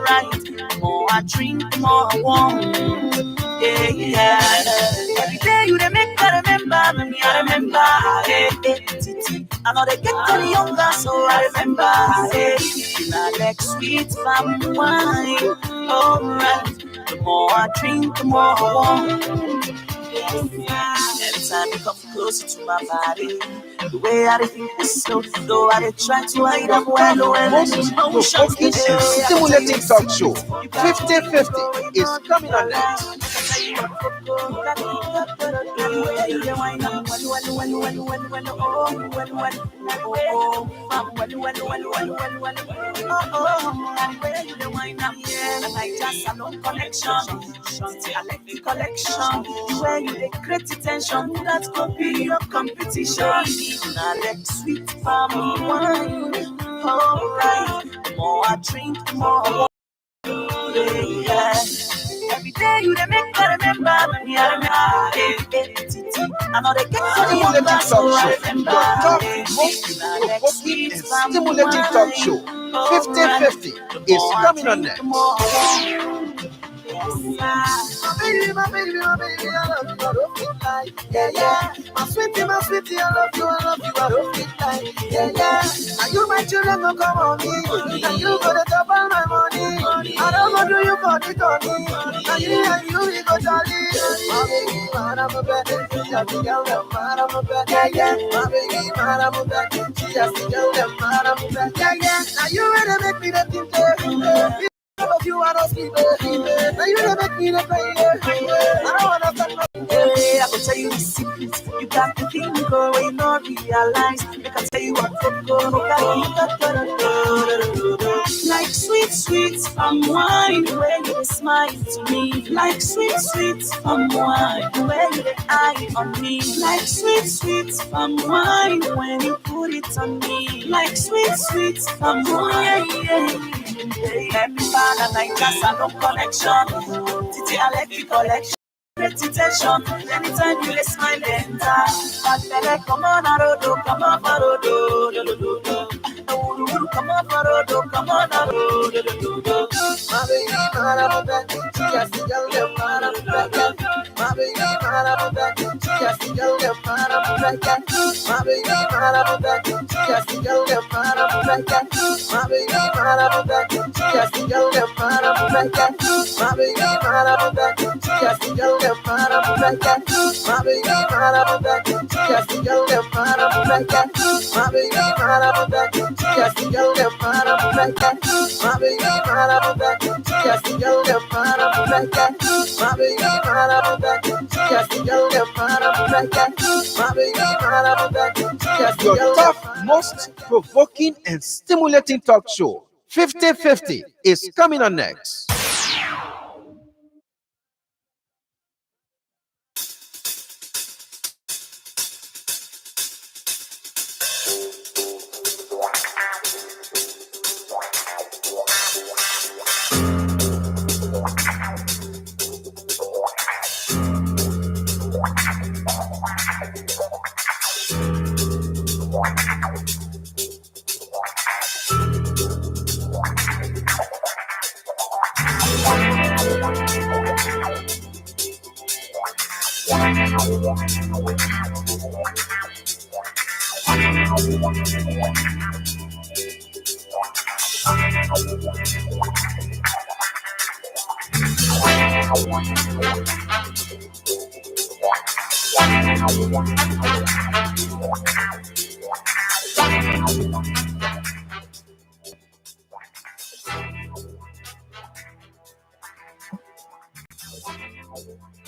alright. The more I drink, the more I want. Yeah. Every day you dey make I remember, me I remember. I know they get any younger, so I remember. Now like sweet palm wine, alright. The more I drink, the more I want. Every time you come closer to my body, the way I think is so though I try to hide up well. Most provoking and stimulating talk show 50/50 is coming on next. The way you dey create attention, that could be your competition. Now let sweet palm wine, alright. The more I drink, the more I want. Yeah. Every day you dey make I remember, me I remember. I know they get to the younger, so I remember. Your most provoking and stimulating talk show 50/50 is coming on next. My baby, I love you, I don't feel like, yeah. My sweetie, I love you, I don't feel like, yeah. And you, my children, don't come on me, and you go to top all my money. I don't go do you for the money, and you, we go jolly. My baby, man, I'm a bad, she has to go them, man, I'm a bad, yeah. My baby, man, I'm a bad, she has to go them, man, I'm a bad, yeah. Now you ready make me the thing, but you are not sleeping. Now you don't make me the play. I don't wanna stop. I can tell you the secret. You got the thing go where you not realize. I can tell you what to go. Like sweet palm wine, where you smile to me. Like sweet palm wine, where you eye on me. Like sweet palm wine, when you put it on me. Like sweet palm wine. Every man and I just have no connection. Titi, I like you collection. Reputation. Anytime you smile, enter. But better come on, Arodo, come on, Arodo. Come on, Arodo, come on, Arodo. My baby, I'm back. She has to go there, I'm back. My baby, I'm back. She has to go there, I'm back. My baby, I'm back. She has to go there, I'm back. My baby, I'm back. She has to go there, I'm back. My baby, I'm back. She has to go there, I'm back. My baby, I'm back. She has to go there, I'm back. My baby, I'm back. She has to go there, I'm back. My baby, I'm back. She has to go there, I'm back. My baby, I'm back. She has to go there, I'm back. My baby, I'm back. She has to Your go there. tough, most provoking and stimulating talk show 50/50 is coming on next.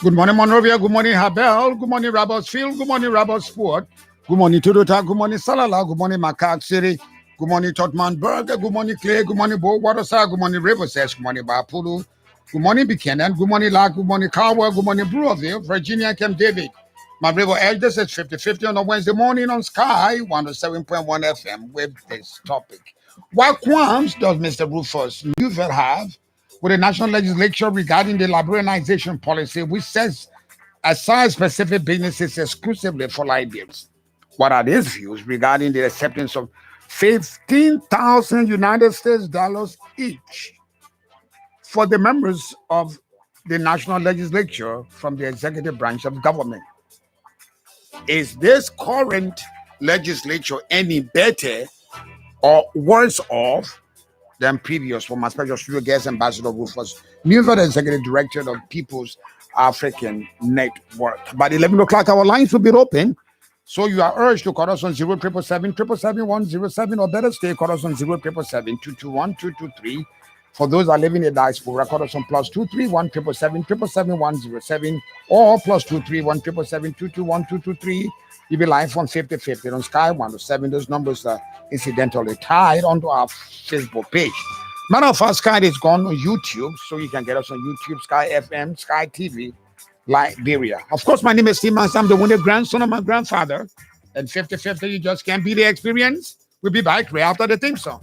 Good morning, Monrovia. Good morning, Habel. Good morning, Robertsfield. Good morning, Robertsport. Good morning, Tudota. Good morning, Salala. Good morning, Macaque City. Good morning, Totman Burger. Good morning, Clay. Good morning, Bo Waterside. Good morning, Riverside. Good morning, Bapulu. Good morning, Buchanan. Good morning, Lac. Good morning, Caldwell. Good morning, Brewerville. Virginia, Camp David. My river elders at 50/50 on a Wednesday morning on Sky 107.1 FM with this topic. What qualms does Mr. Rufus Neufville have with the National Legislature regarding the Liberianization Policy, which sets aside specific businesses exclusively for Liberians? What are his views regarding the acceptance of 15,000 United States dollars each for the members of the National Legislature from the executive branch of government. Is this current legislature any better or worse off than previous? For my special studio guest, Ambassador Rufus Neufville, Executive Director of People's African Network. By 11 o'clock, our lines will be open. So you are urged to call us on 0777-777-107, or better stay, call us on 0777-221-223. For those that live in the diaspora, call us on +231-777-777-107, or +231-777-221-223. You'll be live on 50/50 on Sky 107. Those numbers are incidentally tied onto our Facebook page. Matter of fact, Sky is gone on YouTube, so you can get us on YouTube, Sky FM, Sky TV, Liberia. Of course, my name is Steve Mans. I'm the one grandson of my grandfather. And 50/50, you just can't beat the experience. We'll be back right after the theme song.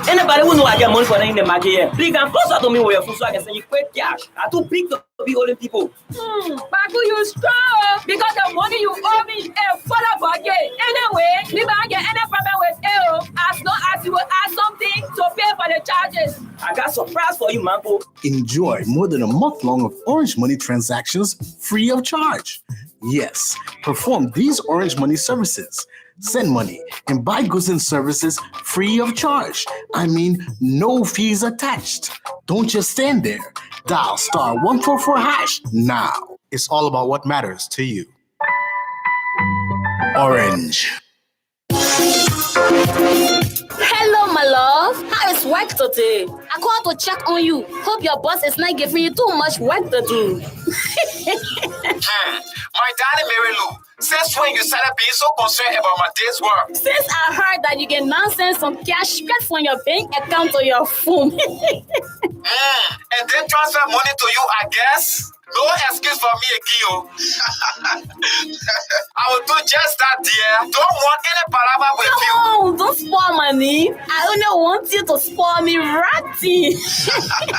Anybody who know I get money for them in the market here, please come closer to me with your phone so I can send you quick cash. I'm too big to be holding people. Baku, you strong because the money you owe me is full of budget. Anyway, me don't get any problem with you as long as you will add something to pay for the charges. I got surprise for you, Mambo. Enjoy more than a month long of Orange Money transactions free of charge. Yes, perform these Orange Money services. Send money and buy goods and services free of charge. I mean, no fees attached. Don't just stand there. Dial *144# now. It's all about what matters to you. Orange. Hello, my love. How is work today? I called to check on you. Hope your boss is not giving you too much work to do. My darling Mary Lou, since when you started being so concerned about my day's work? Since I heard that you get nonsense some cash straight from your bank account to your phone. And then transfer money to you, I guess? No excuse for me again. I will do just that, dear. Don't want any palaver with you. No, don't spoil money. I only want you to spoil me ratty.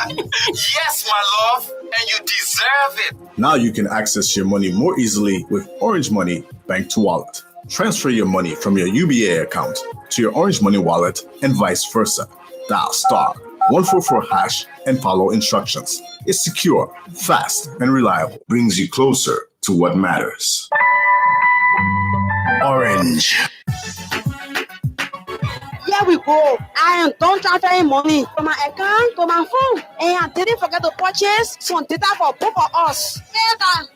Yes, my love, and you deserve it. Now you can access your money more easily with Orange Money Bank to Wallet. Transfer your money from your UBA account to your Orange Money wallet and vice versa. Dial *144# and follow instructions. It's secure, fast, and reliable. Brings you closer to what matters. Orange. Here we go. I am done transferring money from my account to my phone. And I didn't forget to purchase some data for both of us. How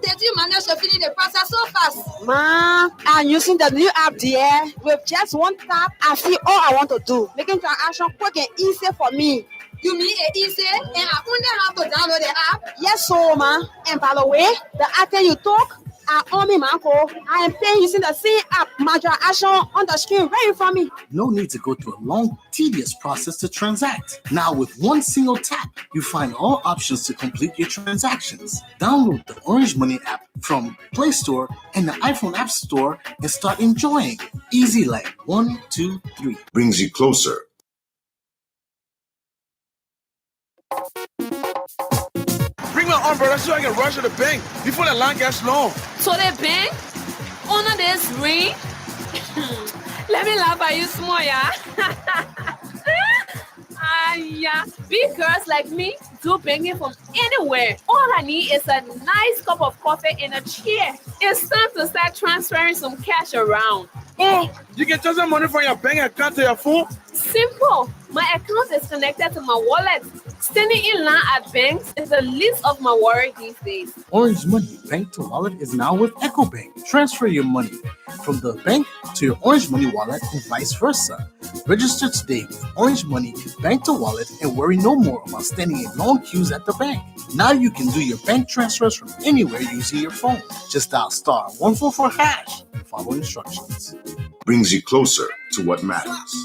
did you manage to finish the process so fast? Ma, I'm using the new app there. With just one tap, I see all I want to do. Making transaction quick and easy for me. You mean it easy and I only have to download the app? Yes, so ma. And by the way, the item you took are on me, Marco. I am paying using the same app. My transaction on the screen right in front of me. No need to go through a long, tedious process to transact. Now with one single tap, you find all options to complete your transactions. Download the Orange Money app from Play Store and the iPhone App Store and start enjoying. Easy like 1, 2, 3. Brings you closer. Bring my umbrella so I can rush to the bank before the line gets long. So the bank? Honor this ring? Let me laugh at you small, yeah? Yeah. Big girls like me do banking from anywhere. All I need is a nice cup of coffee and a chair. It's time to start transferring some cash around. Oh, you can transfer money from your bank account to your phone? Simple. My account is connected to my wallet. Standing in line at banks is the least of my worry these days. Orange Money Bank to Wallet is now with EcoBank. Transfer your money from the bank to your Orange Money wallet and vice versa. Register today with Orange Money Bank to Wallet and worry no more about standing in long queues at the bank. Now you can do your bank transfers from anywhere using your phone. Just dial *144# and follow instructions. Brings you closer to what matters.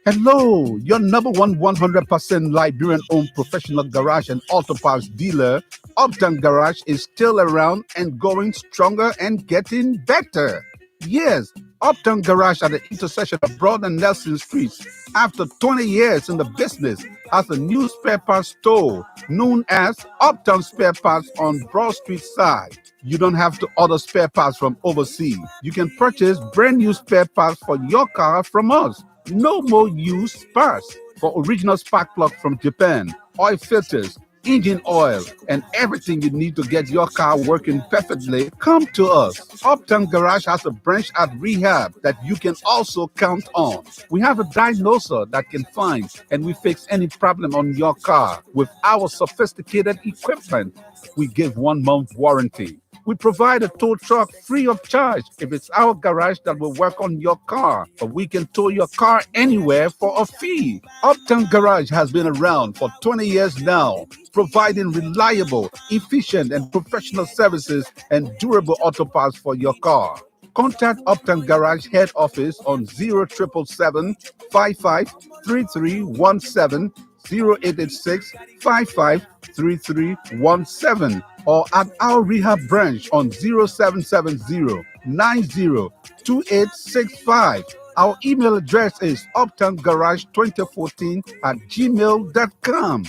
Hello, your number one 100% Liberian-owned professional garage and auto parts dealer, Uptown Garage, is still around and going stronger and getting better. Yes, Uptown Garage at the intersection of Broad and Nelson Streets, after 20 years in the business, has a new spare parts store known as Uptown Spare Parts on Broad Street side. You don't have to order spare parts from overseas. You can purchase brand new spare parts for your car from us. No more used parts. For original spark plug from Japan, oil filters, engine oil, and everything you need to get your car working perfectly, come to us. Uptown Garage has a branch at Rehab that you can also count on. We have a diagnoser that can find and we fix any problem on your car. With our sophisticated equipment, we give 1 month warranty. We provide a tow truck free of charge if it's our garage that will work on your car, or we can tow your car anywhere for a fee. Uptown Garage has been around for 20 years now, providing reliable, efficient, and professional services and durable auto parts for your car. Contact Uptown Garage head office on 0777 553317, 0886 553317, or at our rehab branch on 0770 902865. Our email address is uptowngarage2014@gmail.com.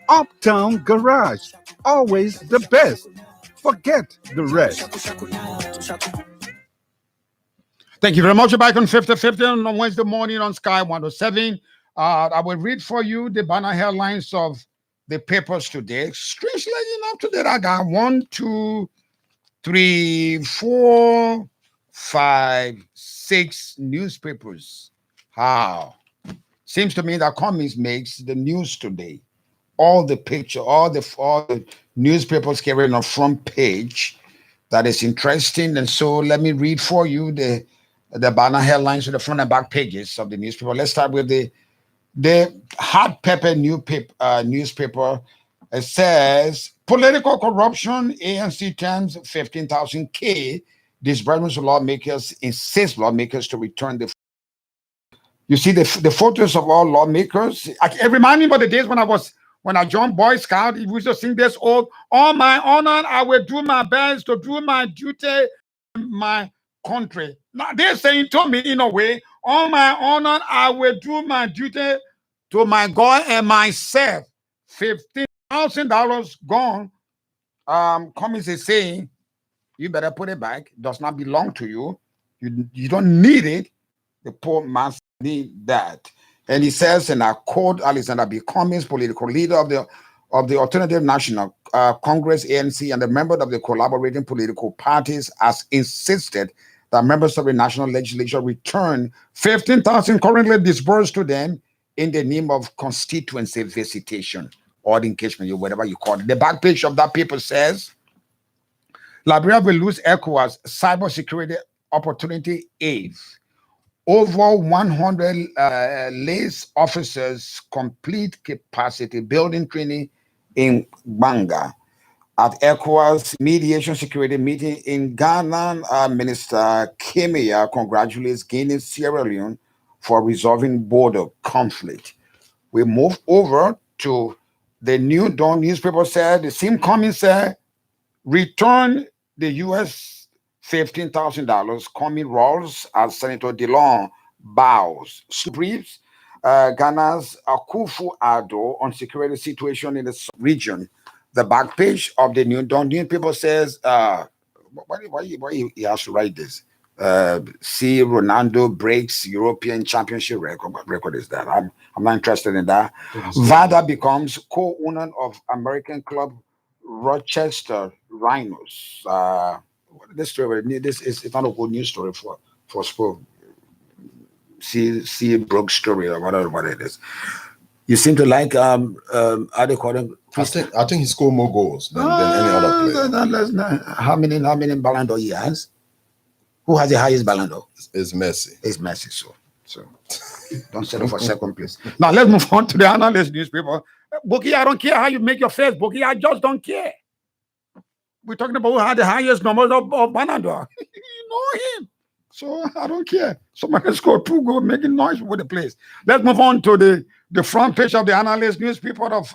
Uptown Garage, always the best. Forget the rest. Thank you very much. You're back on 50/50 on Wednesday morning on Sky 107. I will read for you the banner headlines of the papers today. Strangely enough, today I got 1, 2, 3, 4, 5, 6 newspapers. How? Seems to me that Cummings makes the news today. All the picture, all the newspapers carrying on front page. That is interesting. And so let me read for you the banner headlines to the front and back pages of the newspaper. Let's start with the hot pepper newspaper. It says political corruption, ANC terms 15,000 K. Disbursements to lawmakers, insist lawmakers to return the. You see the photos of all lawmakers. It reminds me of the days when I joined Boy Scout. We used to sing this old, "On my honor, I will do my best to do my duty in my country." Now they're saying to me in a way, "On my honor, I will do my duty to my God and myself." $15,000 gone. Cummings is saying, you better put it back. It does not belong to you. You don't need it. The poor man need that. And he says, and I quote Alexander B. Cummings, political leader of the Alternative National Congress, ANC, and the member of the collaborating political parties, has insisted that members of the National Legislature return 15,000 currently disbursed to them in the name of constituency visitation or engagement, whatever you call it. The back page of that paper says, Liberia will lose ECOWAS cybersecurity opportunity aid. Over 100 LACE officers complete capacity building training in Banga. At ECOWAS mediation security meeting in Ghana, Minister Kemia congratulates Guinea Sierra Leone for resolving border conflict. We move over to the New Dawn newspaper. Said the same Cummings said, return the U.S. $15,000. Cummings rolls as Senator DeLong bows. Briefs Ghana's Akufo-Addo on security situation in the region. The back page of the New Dawn newspaper says, why he has to write this? See, Ronaldo breaks European Championship record. What record is that? I'm not interested in that. Vada becomes co-owner of American club Rochester Rhinos. This story, it's not a good news story for sport. See Brooks story or whatever what it is. You seem to like how they call him. I think he scored more goals than any other player. How many Ballon d'Or he has? Who has the highest Ballon d'Or? It's Messi. It's Messi. So don't settle for second place. Now let's move on to the analyst newspaper. Bookie, I don't care how you make your face, Bookie. I just don't care. We're talking about who had the highest numbers of Ballon d'Or. You know him. So I don't care. Somebody scored 2 goals, making noise with the place. Let's move on to the front page of the analyst newspaper of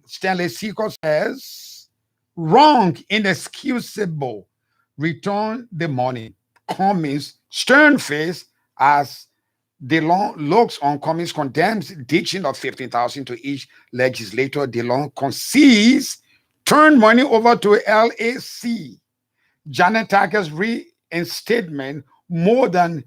Stanley Seacole says, wrong, inexcusable. Return the money. Cummings stern face as DeLong looks on Cummings condemns ditching of 15,000 to each legislator. DeLong concedes turn money over to LAC. Janet Tacker's reinstatement more than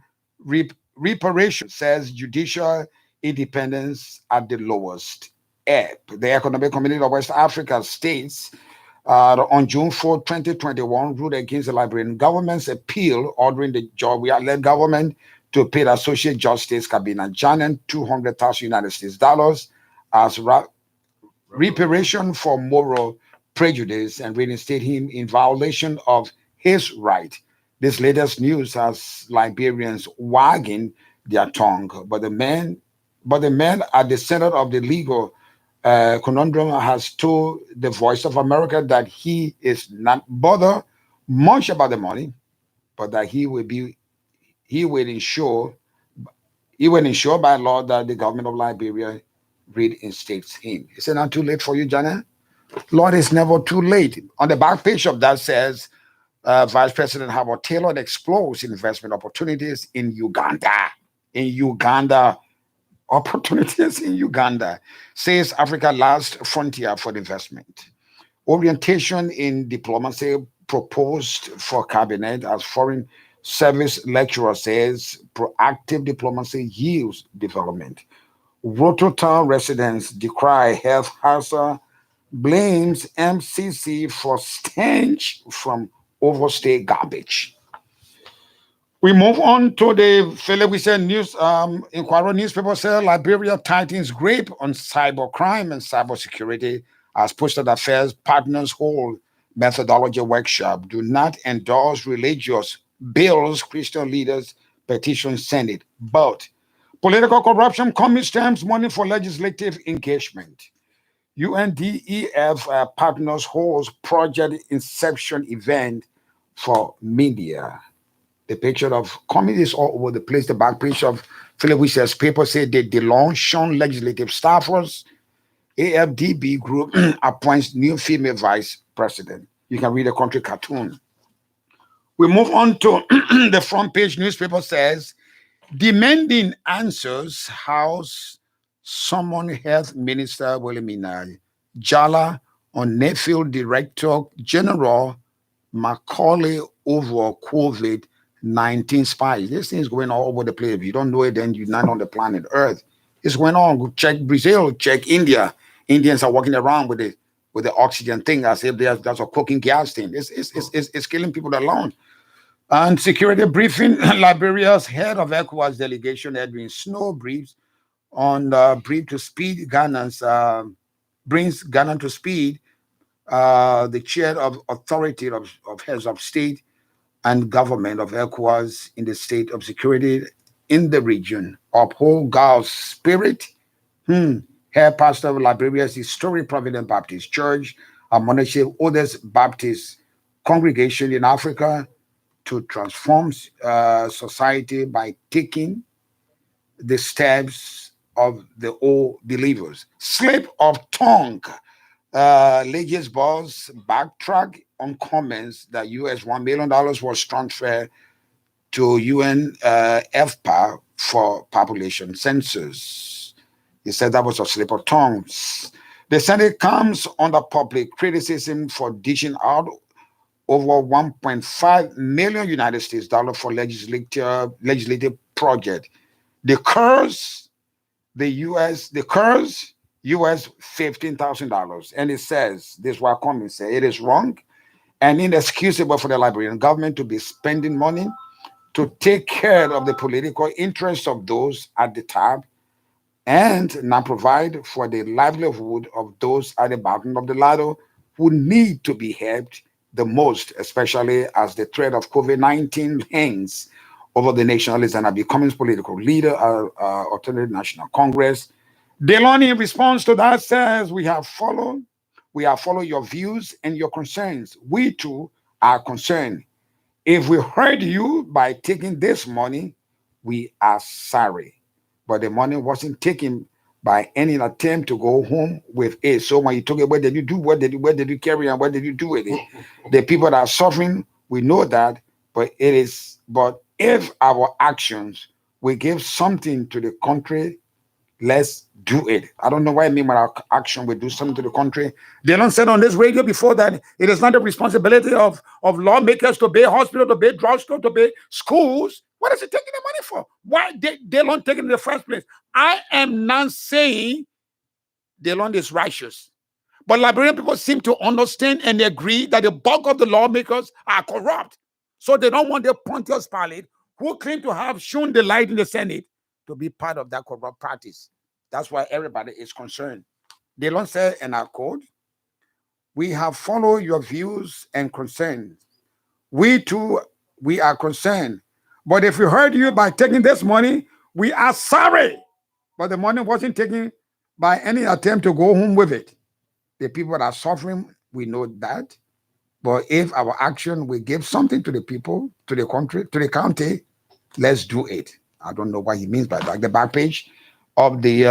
reparation, says judicial independence at the lowest ebb. The Economic Community of West Africa states on June 4, 2021, ruled against the Liberian government's appeal ordering the Georgia-led government to pay the Associate Justice Kabina Janan $200,000 as reparation for moral prejudice and reinstate him in violation of his right. This latest news has Liberians wagging their tongue, but the man at the center of the legal conundrum has told the Voice of America that he is not bothered much about the money, but that he will ensure by law that the government of Liberia reinstates him. Is it not too late for you, Janet? Lord, it's never too late. On the back page of that says, Vice President Howard Taylor explores investment opportunities in Uganda. Opportunities in Uganda, says Africa last frontier for investment. Orientation in diplomacy proposed for cabinet as foreign service lecturer says proactive diplomacy yields development. Rototown residents decry health hazard, blames MCC for stench from overstay garbage. We move on to the Philippine News. Inquirer newspaper says Liberia tightens grip on cybercrime and cybersecurity as Postal Affairs partners hold methodology workshop. Do not endorse religious bills, Christian leaders petition Senate. But political corruption commits terms money for legislative engagement. UNDEF partners holds project inception event for media. The picture of committees all over the place. The back page of Philip Wisher's paper said that DeLong Sean legislative staffers. AFDB group appoints new female vice president. You can read a country cartoon. We move on to the front page newspaper says, demanding answers, House summon Health Minister Wilhelmina Jala on Neufville Director General Macaulay over COVID-19 spies. This thing is going all over the place. If you don't know it, then you're not on the planet Earth. It's going on. Check Brazil, check India. Indians are walking around with the oxygen thing as if there's a cooking gas thing. It's killing people alone. And security briefing, Liberia's head of ECOWAS delegation, Edwin Snow, briefs on brief to speed Ghana's brings Ghana to speed. The chair of authority of heads of state and government of ECOWAS in the state of security in the region uphold God's spirit. Head pastor of Liberia's historic Providence Baptist Church, a monarchical oldest Baptist congregation in Africa, to transform society by taking the steps of the old believers. Slip of tongue. Legis boss backtrack on comments that US $1 million was transferred to UN FPA for population census. He said that was a slip of tongue. The Senate comes under public criticism for dishing out over $1.5 million United States dollars for legislative project. The curse US $15,000. And it says, this is what Cummings said, it is wrong and inexcusable for the Liberian government to be spending money to take care of the political interests of those at the top and not provide for the livelihood of those at the bottom of the ladder who need to be helped the most, especially as the threat of COVID-19 hangs over the nationalists and are becoming political leader, alternative National Congress. Deloney, in response to that, says, we have followed your views and your concerns. We too are concerned. If we hurt you by taking this money, we are sorry. But the money wasn't taken by any attempt to go home with it. So when you took it, what did you do? Where did you carry and what did you do with it? The people that are suffering, we know that, but it is But if our actions will give something to the country, let's do it. I don't know what I mean by our action will do something to the country. They don't said on this radio before that it is not the responsibility of lawmakers to pay hospitals, to pay drugstores, to pay schools. What is it taking the money for? Why they don't take it in the first place? I am not saying the land is righteous. But Liberian people seem to understand and agree that the bulk of the lawmakers are corrupt. So they don't want their Pontius Pilate, who claim to have shown the light in the Senate, to be part of that corrupt practice. That's why everybody is concerned. They don't say in our code, we have followed your views and concerns. We too, we are concerned. But if we hurt you by taking this money, we are sorry. But the money wasn't taken by any attempt to go home with it. The people that are suffering, we know that. But if our action will give something to the people, to the country, to the county, let's do it. I don't know what he means by that. The back page of the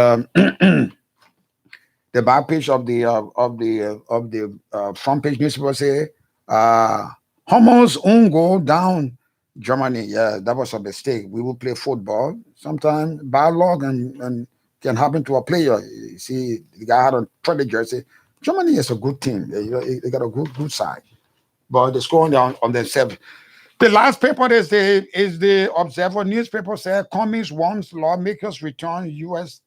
the back page of the front page newspaper say, Hummels own goal down Germany. Yeah, that was a mistake. We will play football. Sometimes bad luck and can happen to a player. You see, the guy had a trade jersey. Germany is a good team. They got a good side, but they're scoring down on themselves. The last paper is the Observer newspaper. Said Cummings wants lawmakers return U.S.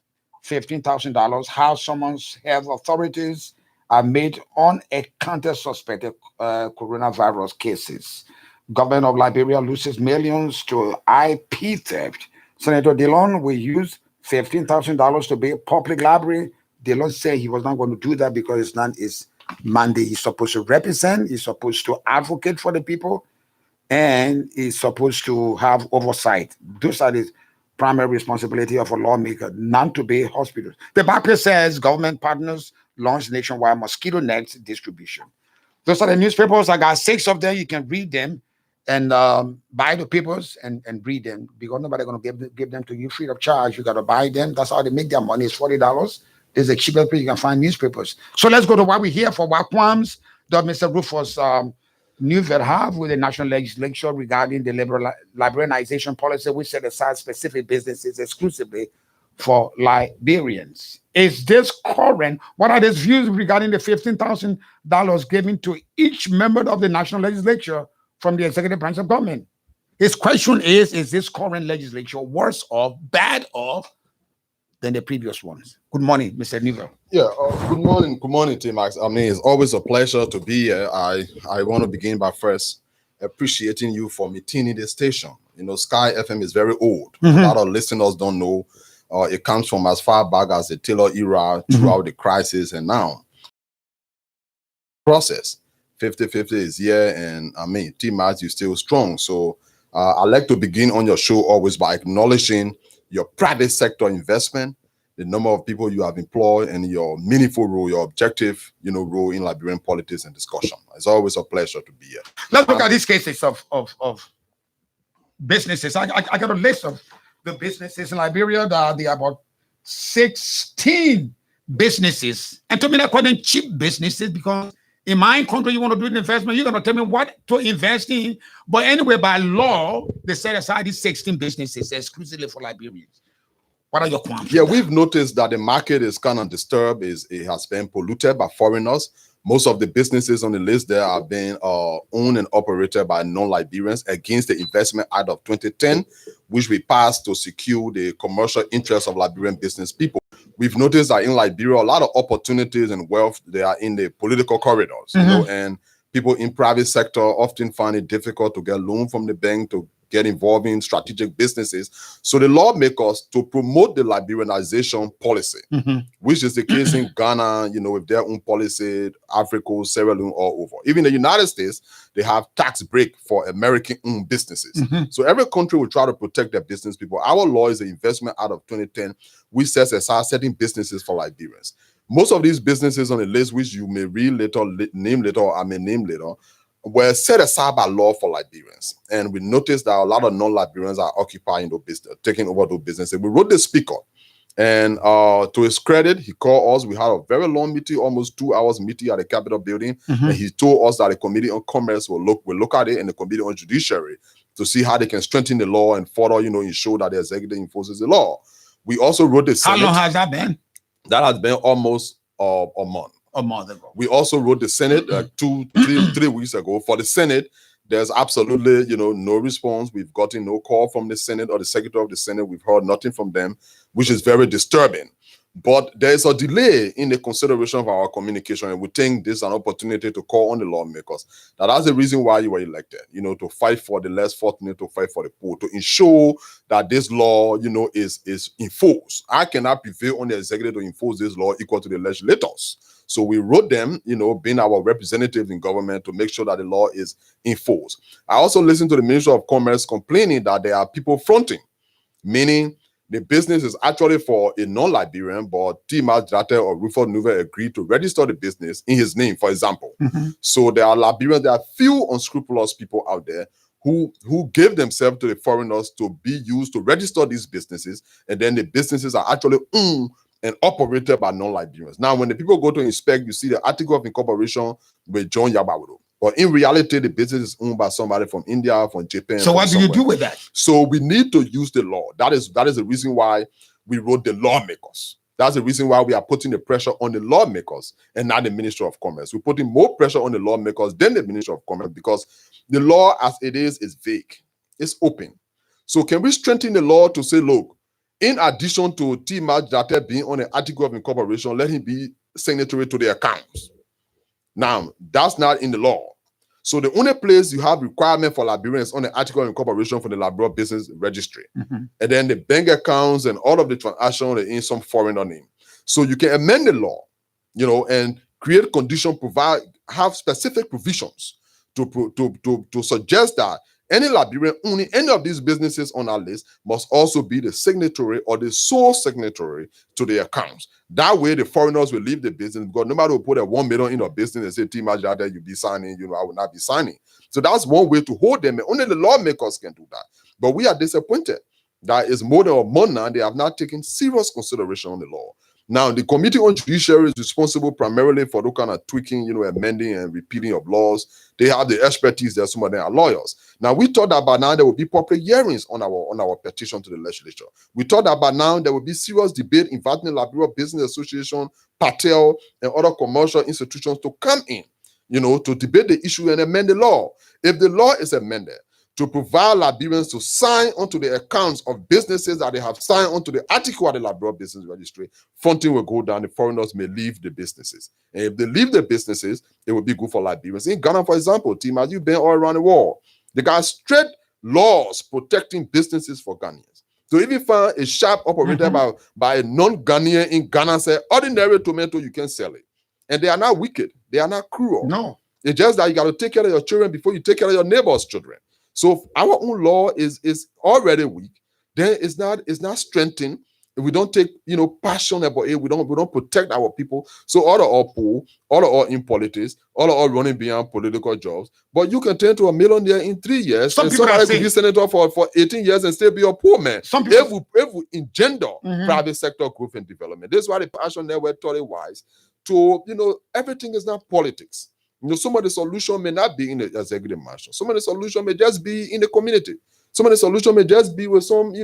$15,000. How someone's health authorities are made unaccounted suspected coronavirus cases. Government of Liberia loses millions to IP theft. Senator Dillon will use $15,000 to build public library. Dillon said he was not going to do that because it's not his mandate. He's supposed to represent, he's supposed to advocate for the people, and he's supposed to have oversight. Those are the primary responsibility of a lawmaker, not to build hospitals. The back page says government partners launch nationwide mosquito nets distribution. Those are the newspapers. I got 6 of them. You can read them and buy the papers and read them, because nobody's going to give them to you free of charge. You got to buy them. That's how they make their money. It's $40. There's a cheaper place you can find newspapers. So let's go to what we hear for what qualms does Mr. Rufus Neufville have with the National Legislature regarding the Liberianization Policy, which set aside specific businesses exclusively for Liberians. Is this current? What are his views regarding the $15,000 given to each member of the National Legislature from the executive branch of government? His question is this current legislature worse off, bad off than the previous ones? Good morning, Mr. Neufville. Yeah, good morning, T-Max. I mean, it's always a pleasure to be here. I want to begin by first appreciating you for maintaining this station. You know, Sky FM is very old. A lot of listeners don't know. It comes from as far back as the Taylor era, throughout the crisis, and now. Process 50-50 is here, and I mean, T-Max, you're still strong. So I'd like to begin on your show always by acknowledging your private sector investment, the number of people you have employed, and your meaningful role, your objective, role in Liberian politics and discussion. It's always a pleasure to be here. Let's look at these cases of businesses. I got a list of the businesses in Liberia. There are about 16 businesses. And to me, they're called them cheap businesses, because in my country, you want to do an investment, you're going to tell me what to invest in. But anyway, by law, they set aside these 16 businesses exclusively for Liberians. What are your qualms? Yeah, we've noticed that the market is kind of disturbed. It has been polluted by foreigners. Most of the businesses on the list there are being owned and operated by non-Liberians against the Investment Act of 2010, which we passed to secure the commercial interests of Liberian business people. We've noticed that in Liberia, a lot of opportunities and wealth, they are in the political corridors, and people in private sector often find it difficult to get loan from the bank to get involved in strategic businesses. So the lawmakers, to promote the Liberianization policy, which is the case in Ghana, with their own policy, Africa, Sierra Leone, all over. Even the United States, they have tax break for American-owned businesses. So every country will try to protect their business people. Our law is the Investment Act of 2010, which sets aside certain businesses for Liberians. Most of these businesses on the list, which you may read later, name later, or I may name later, were set aside by law for Liberians. And we noticed that a lot of non-Liberians are occupying those business, taking over those businesses. We wrote the speaker, and to his credit, he called us. We had a very long meeting, almost 2 hours meeting at the Capitol building. And he told us that the Committee on Commerce will look at it, and the Committee on Judiciary to see how they can strengthen the law and further, ensure that the executive enforces the law. We also wrote the Senate. How long has that been? That has been almost a month. A month ago. We also wrote the Senate 3 weeks ago. For the Senate, there's absolutely, no response. We've gotten no call from the Senate or the Secretary of the Senate. We've heard nothing from them, which is very disturbing. But there is a delay in the consideration of our communication, and we think this is an opportunity to call on the lawmakers. That's the reason why you were elected, to fight for the less fortunate, to fight for the poor, to ensure that this law, is enforced. I cannot prevail on the executive to enforce this law equal to the legislators. So we wrote them, being our representatives in government, to make sure that the law is enforced. I also listened to the Minister of Commerce complaining that there are people fronting, meaning the business is actually for a non-Liberian, but T.M. Jate or Rufus Neufville agreed to register the business in his name, for example. So there are Liberians, there are few unscrupulous people out there who gave themselves to the foreigners to be used to register these businesses, and then the businesses are actually owned and operated by non-Liberians. Now, when the people go to inspect, you see the article of incorporation with John Yabawado. But in reality, the business is owned by somebody from India, from Japan. So what do you do with that? So we need to use the law. That is the reason why we wrote the lawmakers. That's the reason why we are putting the pressure on the lawmakers and not the Ministry of Commerce. We're putting more pressure on the lawmakers than the Ministry of Commerce, because the law as it is vague. It's open. So can we strengthen the law to say, look, in addition to T.M. Jate being on an article of incorporation, let him be signatory to the accounts. Now, that's not in the law. So the only place you have requirement for Liberians on the article of incorporation for the Liberal Business Registry. And then the bank accounts and all of the transactions are in some foreigner name. So you can amend the law, and create condition, have specific provisions to suggest that any Liberian owning any of these businesses on our list must also be the signatory or the sole signatory to the accounts. That way, the foreigners will leave the business, because nobody will put a 1 million in a business and say, Team Ajada, you'll be signing, I will not be signing. So that's one way to hold them. And only the lawmakers can do that. But we are disappointed that it's more than a month now, they have not taken serious consideration on the law. Now, the Committee on Judiciary is responsible primarily for the kind of tweaking, amending and repealing of laws. They have the expertise there. Some of them are lawyers. Now, we thought that by now there will be public hearings on our petition to the legislature. We thought that by now there will be serious debate inviting the Liberian Business Association, Patel, and other commercial institutions to come in, to debate the issue and amend the law. If the law is amended to provide Liberians to sign onto the accounts of businesses that they have signed onto the article of the Liberal Business Registry, fronting will go down. The foreigners may leave the businesses. And if they leave the businesses, it will be good for Liberians. In Ghana, for example, Team, as you've been all around the world, they got strict laws protecting businesses for Ghanaians. So if you find a shop operated by a non-Ghanaian in Ghana, say, ordinary tomato, you can sell it. And they are not wicked. They are not cruel. No. It's just that you got to take care of your children before you take care of your neighbor's children. So if our own law is already weak, then it's not strengthened. If we don't take passion about it, we don't protect our people. So all are all poor, all are all in politics, all are all running beyond political jobs. But you can turn to a millionaire in 3 years. Some people somebody could be senator for 18 years and still be a poor man. Some people, if we engender private sector growth and development. This is why the Passion Network taught it wise to everything is not politics. Some of the solution may not be in the executive mansion. Some of the solution may just be in the community. Some of the solution may just be with some,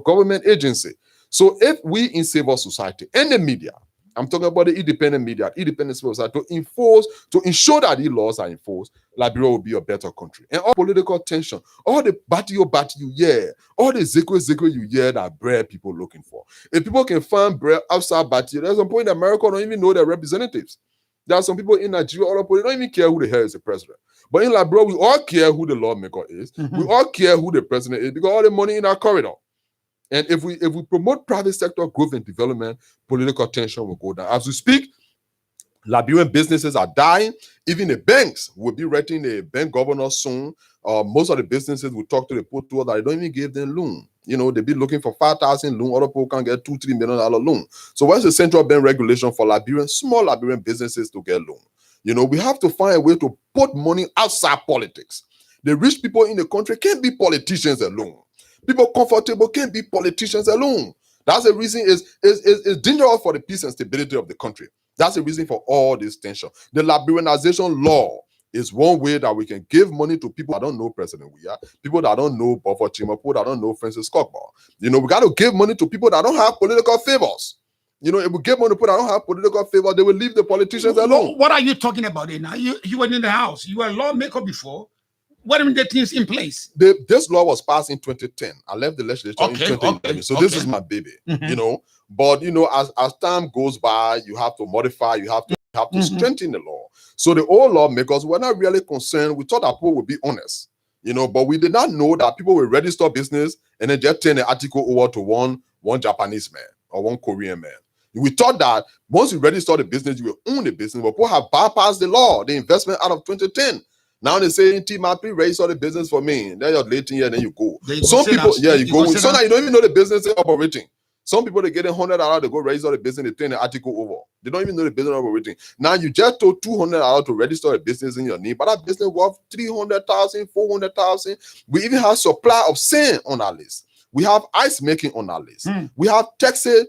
government agency. So if we in civil society and the media, I'm talking about the independent media, independent civil society, to ensure that these laws are enforced, Liberia will be a better country. And all political tension, all the battle you hear, all the zikwe you hear that bread people looking for. If people can find bread outside Bati, there's a point in America don't even know their representatives. There are some people in Nigeria, all of them, they don't even care who the hell is the president. But in Liberia, we all care who the lawmaker is. We all care who the president is, because all the money in our corridor. And if we promote private sector growth and development, political tension will go down. As we speak, Liberian businesses are dying. Even the banks will be writing a bank governor soon. Most of the businesses will talk to the port that they don't even give them loan. They be looking for 5,000 loan. Other people can get $2-3 million loan. So what's the central bank regulation for small Liberian businesses to get loan? We have to find a way to put money outside politics. The rich people in the country can't be politicians alone. People comfortable can't be politicians alone. That's the reason it's dangerous for the peace and stability of the country. That's the reason for all this tension. The Liberianization law It's one way that we can give money to people that don't know President Weah, people that don't know Buffer Chima, people that don't know Francis Cockburn. We got to give money to people that don't have political favors. If we give money to people that don't have political favor, they will leave the politicians alone. What are you talking about now? You were in the House. You were a lawmaker before. What are the things in place? This law was passed in 2010. I left the legislature in 2011. So this is my baby, But, as time goes by, you have to modify, you have to strengthen the law. So the old lawmakers were not really concerned. We thought that people would be honest, but we did not know that people will register business and then just turn the article over to one Japanese man or one Korean man. We thought that once you register the business, you will own the business, but people have bypassed the law, the investment out of 2010. Now they say, please register the business for me. Then you're late here, then you go. Some people, you go. So now you don't even know the business is operating. Some people, they get $100 to go register the business, they turn the article over. They don't even know the business is operating. Now you just told $200 to register a business in your name, but that business worth $300,000, $400,000. We even have supply of sand on our list. We have ice making on our list. We have taxi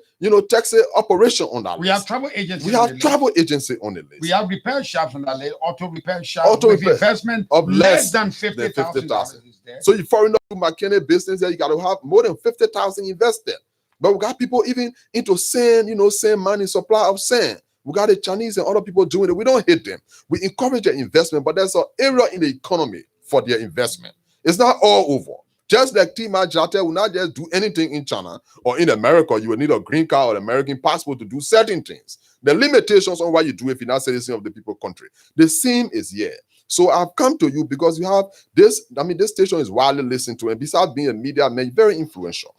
operation on our list. We have travel agency. We have travel agency on the list. We have repair shops on that list. Auto repair shops with investment of less than $50,000. So you foreign to McKinney business there, you got to have more than $50,000 invested. But we got people even into sand, sand mining, supply of sand. We got the Chinese and other people doing it. We don't hate them. We encourage their investment, but there's an area in the economy for their investment. It's not all over. Just like Tima Jate will not just do anything in China or in America, you will need a green card or an American passport to do certain things. The limitations on what you do if you're not citizen of the people country. The same is here. So I've come to you because you have this. This station is widely listened to, and besides being a media man, very influential.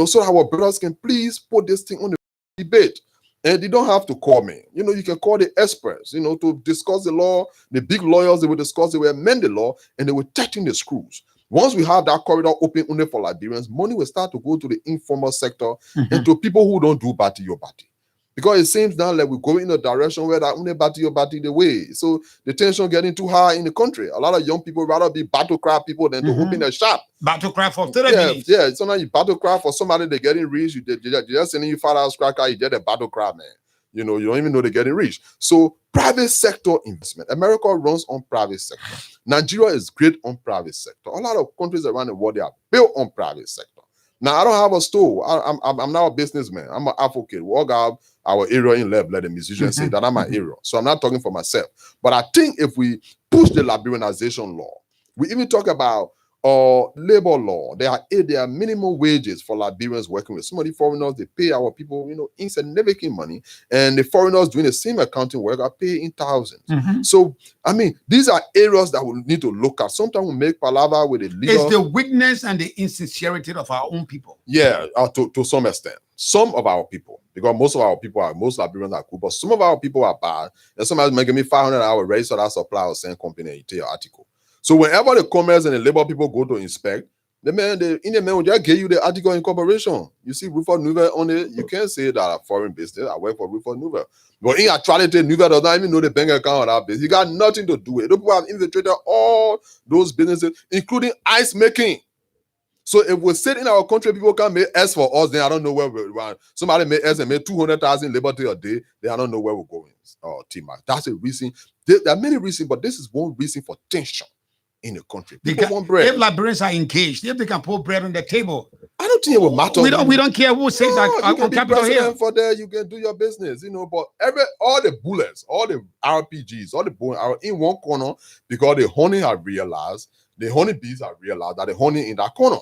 So our brothers can please put this thing on the debate. And they don't have to call me. You can call the experts, to discuss the law. The big lawyers, they will discuss, they will amend the law, and they will tighten the screws. Once we have that corridor open only for Liberians, money will start to go to the informal sector and to people who don't do bati your bati. Because it seems now like we're going in a direction where that only bati your bati the way. So the tension getting too high in the country. A lot of young people rather be battle cry people than to open a shop. Battle cry for 30 minutes. Yeah, sometimes you battle cry for somebody they're getting rich. You're just sending you $5 cracker, you get a battle cry, man. You don't even know they're getting rich. So private sector investment. America runs on private sector. Nigeria is great on private sector. A lot of countries around the world, they are built on private sector. Now, I don't have a store. I'm not a businessman. I'm an advocate. We all got our area in left, let the musicians say that I'm my area. So I'm not talking for myself. But I think if we push the Liberianization law, we even talk about labor law. There are minimum wages for Liberians working with. Some of the foreigners, they pay our people, insignificant money, and the foreigners doing the same accounting work are paying in thousands. So, these are areas that we need to look at. Sometimes we make palaver with the leader. It's the weakness and the insincerity of our own people. Yeah, to some extent. Some of our people, because most Liberians are cool, but some of our people are bad. And somebody's making me $500 hours register that supply or send company and you take your article. So whenever the commerce and the labor people go to inspect, the man will just give you the article incorporation. You see Rufus Neufville on it, you can't say that a foreign business, I work for Rufus Neufville. But in actuality, Neufville does not even know the bank account of that business. He got nothing to do with it. Those people have infiltrated all those businesses, including ice making. So if we sit in our country, people can make S for us, then I don't know where we're going. Somebody made S and made 200,000 liberty a day, then I don't know where we're going. That's a reason. There are many reasons, but this is one reason for tension in the country. People want bread. If Liberians are engaged, if they can put bread on the table, I don't think it will matter. We don't care who says that you can on be Capitol Hill. for there, you can do your business, but all the bullets, all the RPGs, all the bullets are in one corner because the honey have realized, the honeybees have realized that the honey in that corner.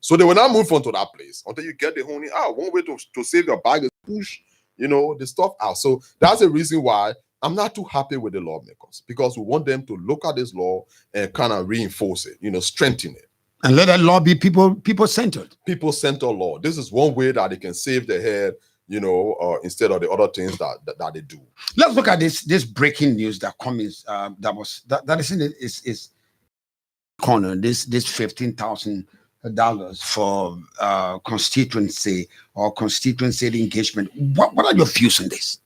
So they will not move on to that place until you get the honey out. One way to save your bag is push, the stuff out. So that's the reason why I'm not too happy with the lawmakers, because we want them to look at this law and kind of reinforce it, strengthen it. And let that law be people-centered. People-centered law. This is one way that they can save their head, instead of the other things that they do. Let's look at this breaking news that comes that is in is corner. This $15,000 for constituency engagement. What are your views on this?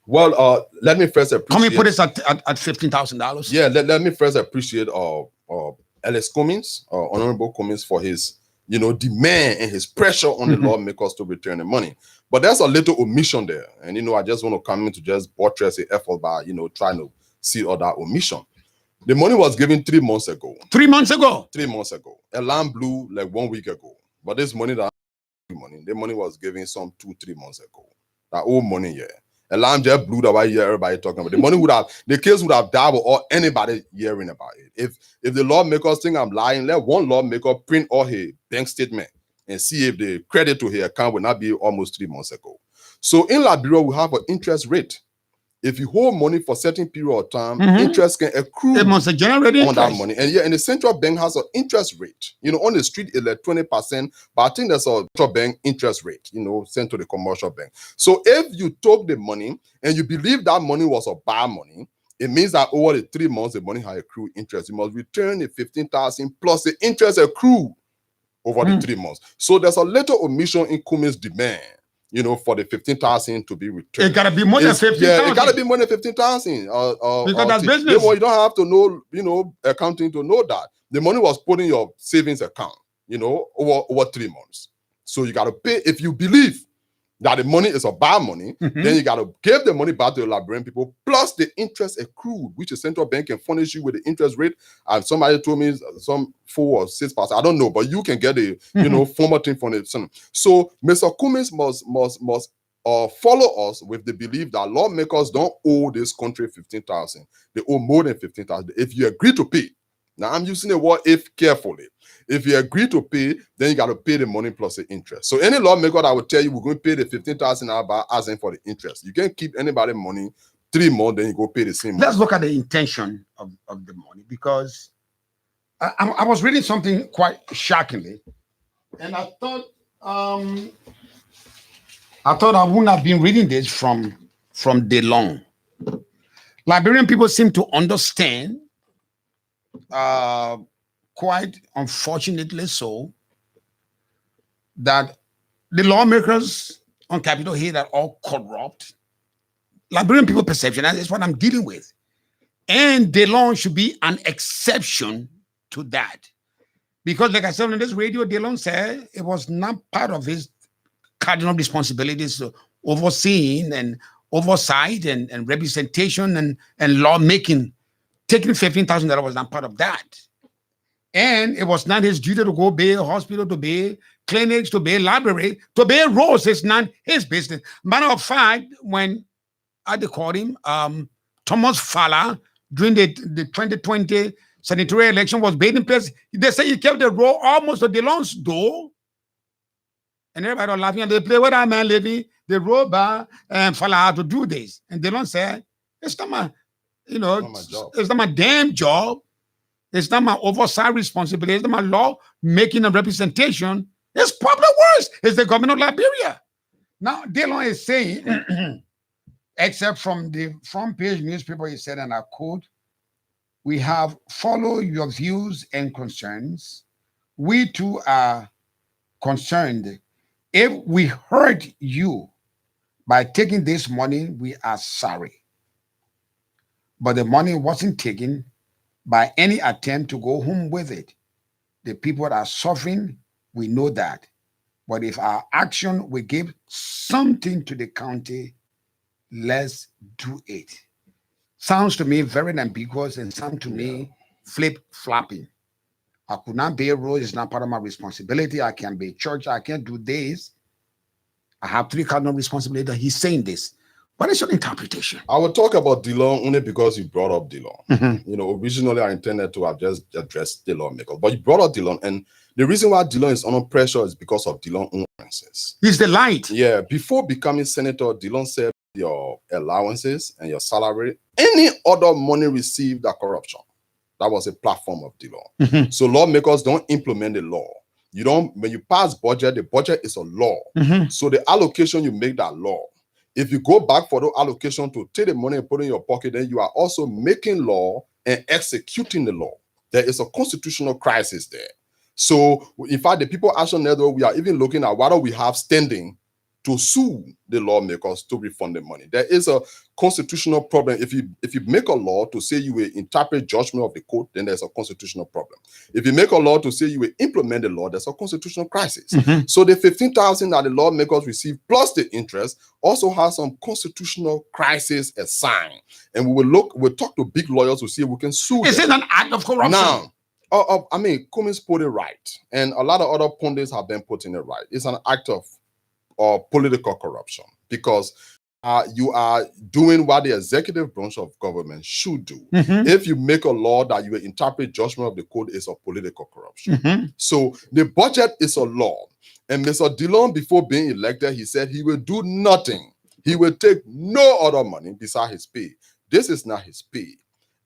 Well, let me first appreciate. Can we put this at $15,000? Yeah, let me first appreciate Ellis Cummings, Honorable Cummings, for his demand and his pressure on the lawmakers to return the money. But there's a little omission there, and I just want to come in to just buttress the effort by trying to see all that omission. The money was given 3 months ago. 3 months ago? 3 months ago. Alarm blew like 1 week ago. But this money, the money was given some 2-3 months ago. That old money, yeah. Alarm just blew that way here, everybody talking about. The case would have died or anybody hearing about it. If the lawmakers think I'm lying, let one lawmaker print all his bank statement and see if the credit to his account will not be almost 3 months ago. So in Liberia, we have an interest rate. If you hold money for a certain period of time, interest can accrue on that money. And and the central bank has an interest rate. On the street, it's like 20%, but I think there's a central bank interest rate, sent to the commercial bank. So if you took the money and you believe that money was a bad money, it means that over the 3 months, the money has accrued interest. You must return the 15,000 plus the interest accrued over the 3 months. So there's a little omission in Kumi's demand. For the 15,000 to be returned. It gotta be more than 15,000. Yeah, it gotta be more than 15,000. Because that's business. You don't have to know, accounting to know that. The money was put in your savings account, over 3 months. So you gotta pay. If you believe that the money is a bad money, then you gotta give the money back to the Liberian people, plus the interest accrued, which the central bank can furnish you with the interest rate. And somebody told me some 4 or 6%. I don't know, but you can get a former thing from it. So Mr. Cummins must follow us with the belief that lawmakers don't owe this country 15,000. They owe more than 15,000. If you agree to pay, now I'm using the word if carefully. If you agree to pay, then you got to pay the money plus the interest. So any lawmaker that will tell you we're going to pay the 15,000 by asking for the interest. You can't keep anybody money 3 months, then you go pay the same money. Let's look at the intention of the money, because I was reading something quite shockingly, and I thought I wouldn't have been reading this from DeLong. Liberian people seem to understand, quite unfortunately so, that the lawmakers on Capitol Hill are all corrupt. Liberian people perception, that is what I'm dealing with. And DeLong should be an exception to that. Because like I said on this radio, DeLong said it was not part of his cardinal responsibilities to overseeing and oversight and representation and lawmaking. Taking $15,000 was not part of that. And it was not his duty to go bail hospital, to bail clinics, to bail library, to bail roads. It's not his business. Matter of fact, when I called him, Thomas Fowler, during the 2020 senatorial election was bailed in place, they say he kept the road almost to DeLong's door. And everybody was laughing, and they play, where that man living? The road bar and Fowler had to do this. And DeLong said, it's not my, it's not my damn job. It's not my oversight responsibility. It's not my law making a representation. It's public works. It's the government of Liberia. Now, DeLong is saying, except from the front page newspaper, he said, and I quote, "We have followed your views and concerns. We too are concerned. If we hurt you by taking this money, we are sorry. But the money wasn't taken by any attempt to go home with it. The people that are suffering, we know that. But if our action will give something to the county, let's do it." Sounds to me very ambiguous and sounds to me flip-flopping. I could not be a road, it's not part of my responsibility. I can't be a church, I can't do this. I have 3 cardinal responsibilities. He's saying this. What is your interpretation? I will talk about DeLong only because you brought up DeLong. Originally I intended to have just addressed the lawmaker, but you brought up DeLong, and the reason why DeLong is under pressure is because of DeLong's allowances. He's the light. Yeah, before becoming senator, DeLong said your allowances and your salary, any other money received are corruption. That was a platform of DeLong. So lawmakers don't implement the law. When you pass budget, the budget is a law. So the allocation, you make that law. If you go back for the allocation to take the money and put it in your pocket, then you are also making law and executing the law. There is a constitutional crisis there. So in fact, the People Action Network, we are even looking at whether we have standing to sue the lawmakers to refund the money. There is a constitutional problem. If you make a law to say you will interpret judgment of the court, then there's a constitutional problem. If you make a law to say you will implement the law, there's a constitutional crisis. So the 15,000 that the lawmakers receive plus the interest also has some constitutional crisis assigned. And we'll talk to big lawyers to see if we can sue Is them. it an act of corruption? Now, I mean, Cummins put it right, and a lot of other pundits have been putting it right. It's an act of political corruption, because you are doing what the executive branch of government should do. If you make a law that you will interpret judgment of the court, is a political corruption. So the budget is a law, and Mr. Dillon, before being elected, he said he will do nothing. He will take no other money besides his pay. This is not his pay.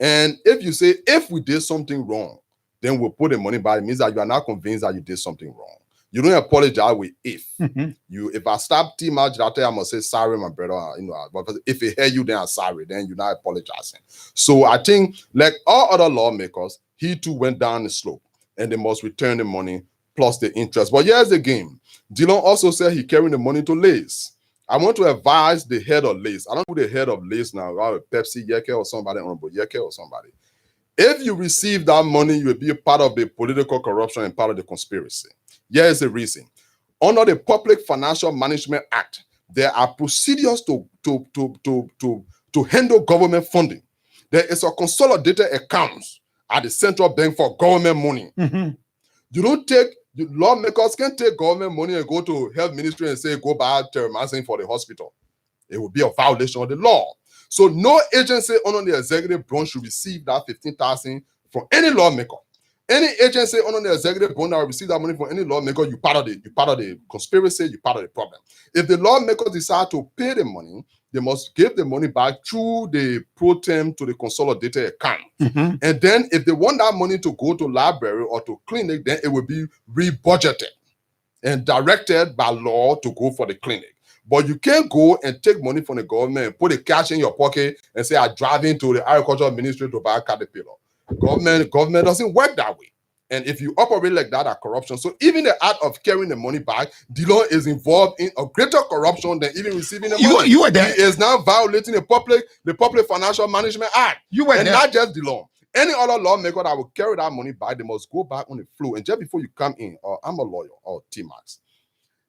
And if you say, if we did something wrong, then we'll put the money back, it means that you are not convinced that you did something wrong. You don't apologize with if. If I stop too much, I must say sorry, my brother. Because if it hurt you, then I'm sorry. Then you're not apologizing. So I think, like all other lawmakers, he too went down the slope, and they must return the money plus the interest. But here's the game. Dillon also said he carried the money to Lace. I want to advise the head of Lace. I don't know the head of Lace now, Pepsi, Yeke, or somebody, Honorable Yeke, or somebody. If you receive that money, you will be a part of the political corruption and part of the conspiracy. Here is the reason. Under the Public Financial Management Act, there are procedures to handle government funding. There is a consolidated account at the central bank for government money. You don't take, lawmakers can't take government money and go to health ministry and say, go buy terramazine for the hospital. It would be a violation of the law. So no agency under the executive branch should receive that 15,000 from any lawmaker. Any agency under the executive branch that will receive that money from any lawmaker, you're part of the conspiracy, you're part of the problem. If the lawmakers decide to pay the money, they must give the money back through the pro tem to the consolidated account. And then if they want that money to go to library or to clinic, then it will be rebudgeted and directed by law to go for the clinic. But you can't go and take money from the government and put the cash in your pocket and say, I'm driving to the agricultural ministry to buy a caterpillar. Government doesn't work that way. And if you operate like that, are corruption. So even the act of carrying the money back, Dillon is involved in a greater corruption than even receiving the money. You were there. He is now violating the Public Financial Management Act. You were and there. Not just Dillon. Any other lawmaker that will carry that money back, they must go back on the floor. And just before you come in, I'm a lawyer, or T-Max.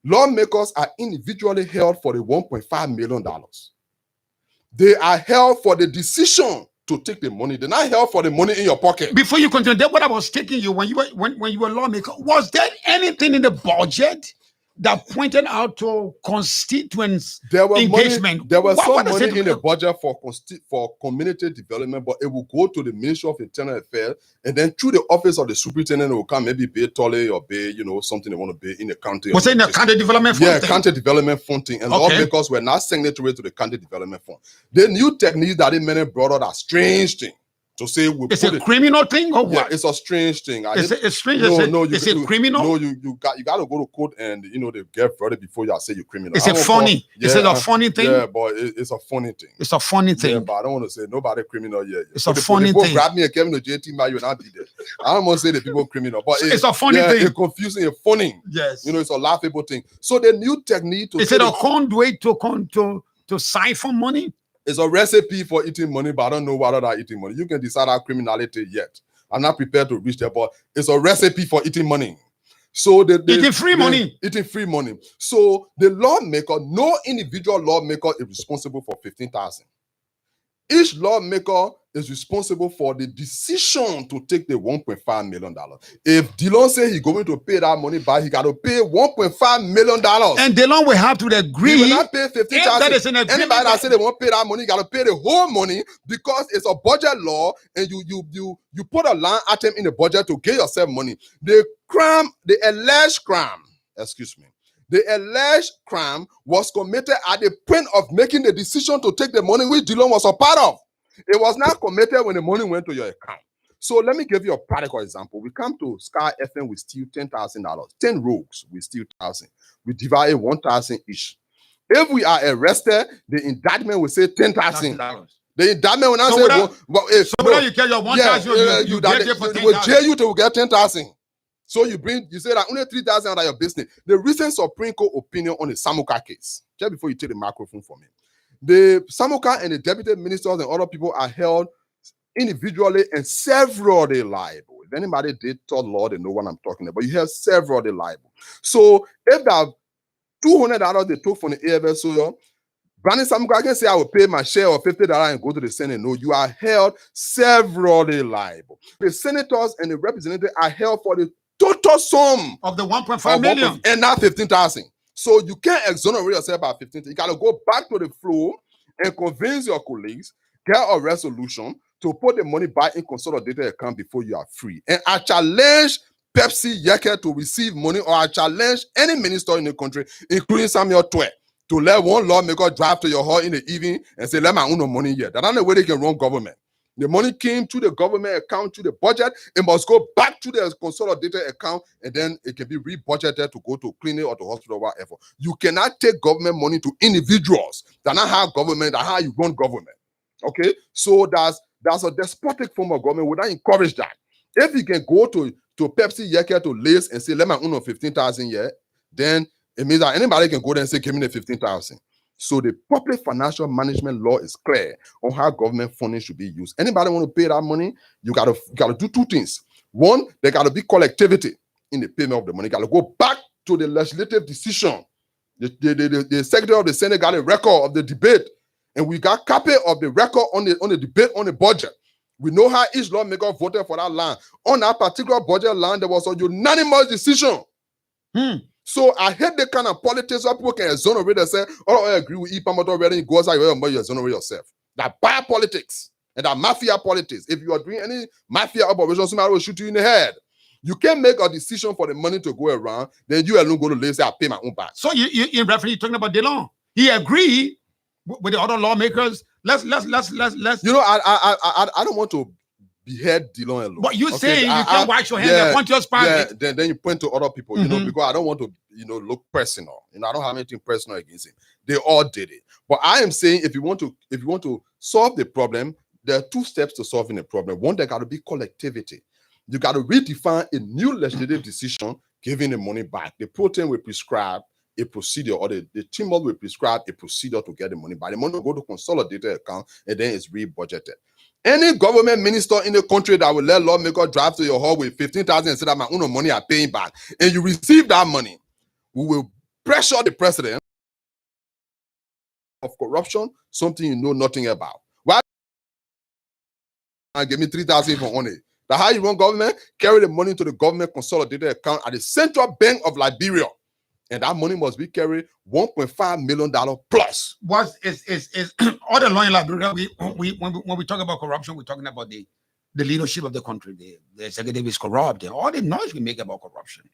Lawmakers are individually held for the $1.5 million. They are held for the decision to take the money. They're not held for the money in your pocket. Before you continue, that's what I was taking you when you were a lawmaker. Was there anything in the budget that pointed out to constituents engagement? There was some money in the budget for community development, but it will go to the Ministry of Internal Affairs, and then through the office of the superintendent, it will come maybe pay Tolle or pay, something they want to pay in the county. Was it in the county development fund? Yeah, county development funding. And lawmakers were not signatory to the county development fund. The new techniques that they many brought out are strange things. To say it's a criminal thing or what? Yeah, it's a strange thing. It's strange. Is it criminal? No, you got to go to court and they get verdict before you say you're criminal. Is it funny? Is it a funny thing? Yeah, but it's a funny thing. It's a funny thing. Yeah, but I don't want to say nobody criminal yet. It's a funny thing. Grab me and Kevin to JT, man, you'll not be there. I don't want to say the people criminal, but it's a funny thing. It's confusing and funny. Yes. It's a laughable thing. So the new technique to is it a conduit to siphon money? It's a recipe for eating money, but I don't know whether they're eating money. You can decide our criminality yet. I'm not prepared to reach there, but it's a recipe for eating money. So eating free money. Eating free money. So the lawmaker, no individual lawmaker is responsible for 15,000. Each lawmaker is responsible for the decision to take the $1.5 million. If Dillon says he's going to pay that money back, he got to pay $1.5 million. And Dillon will have to agree. He will not pay 15,000. That is an agreement. Anybody that say they won't pay that money, you got to pay the whole money because it's a budget law, and you put a line item in the budget to get yourself money. The alleged crime was committed at the point of making the decision to take the money, which Dillon was a part of. It was not committed when the money went to your account. So let me give you a practical example. We come to Sky FM, we steal $10,000. 10 rogues, we steal 1,000. We divide 1,000 each. If we are arrested, the indictment will say $10,000. The indictment will not say, you get your 1,000, you get for 10,000. will jail you to get 10,000. So you say that only 3,000 out of your business. The recent Supreme Court opinion on the Samuka case, just before you take the microphone from me, the Samuka and the deputy ministers and other people are held individually and severally liable. If anybody did taught law, they know what I'm talking about. You have severally liable. So if that $200 they took from the AFSO, Brandon Samuka can say, I will pay my share of $50 and go to the Senate. No, you are held severally liable. The senators and the representatives are held for the total sum of the 1.5 million and not 15,000. So you can't exonerate yourself by 15,000. You got to go back to the floor and convince your colleagues, get a resolution to put the money back in consolidated account before you are free. And I challenge Pepsi Yeke to receive money, or I challenge any minister in the country, including Samuel Twe, to let one lawmaker drive to your hall in the evening and say, let my own money here. That's not the way they can run government. The money came to the government account, to the budget. It must go back to the consolidated account, and then it can be rebudgeted to go to clinic or to hospital or whatever. You cannot take government money to individuals. That's not how government, that's how you run government. Okay? So that's a despotic form of government. Would I encourage that? If you can go to Pepsi Yeke to Lace and say, let my own 15,000 here, then it means that anybody can go there and say, give me the 15,000. So the public financial management law is clear on how government funding should be used. Anybody want to pay that money, you gotta do two things. One, there gotta be collectivity in the payment of the money. You gotta go back to the legislative decision. The Secretary of the Senate got a record of the debate, and we got copy of the record on the debate on the budget. We know how each lawmaker voted for that line. On that particular budget line, there was a unanimous decision. So I hate the kind of politics where people can exonerate and say, oh, I agree with Ipam already, you go outside, you exonerate yourself. That bad politics and that mafia politics. If you are doing any mafia operation, somebody will shoot you in the head. You can't make a decision for the money to go around, then you alone go to lay say, I pay my own back. So you referee talking about DeLong. He agreed with the other lawmakers. Let's. You know, I don't want to behead DeLong alone. But you say you can't wash your hands and point your spine. Yeah, then you point to other people, you know, because I don't want to, look personal. I don't have anything personal against him. They all did it. But I am saying if you want to solve the problem, there are two steps to solving the problem. One, there got to be collectivity. You got to redefine a new legislative decision giving the money back. The protein will prescribe a procedure, or the team will prescribe a procedure to get the money back. The money will go to consolidated account, and then it's rebudgeted. Any government minister in the country that will let lawmaker drive to your hall with 15,000 and say that my own money are paying back, and you receive that money, we will pressure the president of corruption, something you know nothing about. Why? Give me 3,000 for only. That's how you run government. Carry the money to the government consolidated account at the Central Bank of Liberia, and that money must be carried $1.5 million plus. What is all the law in Liberia? When we talk about corruption, we're talking about the leadership of the country. The executive is corrupt. All the noise we make about corruption.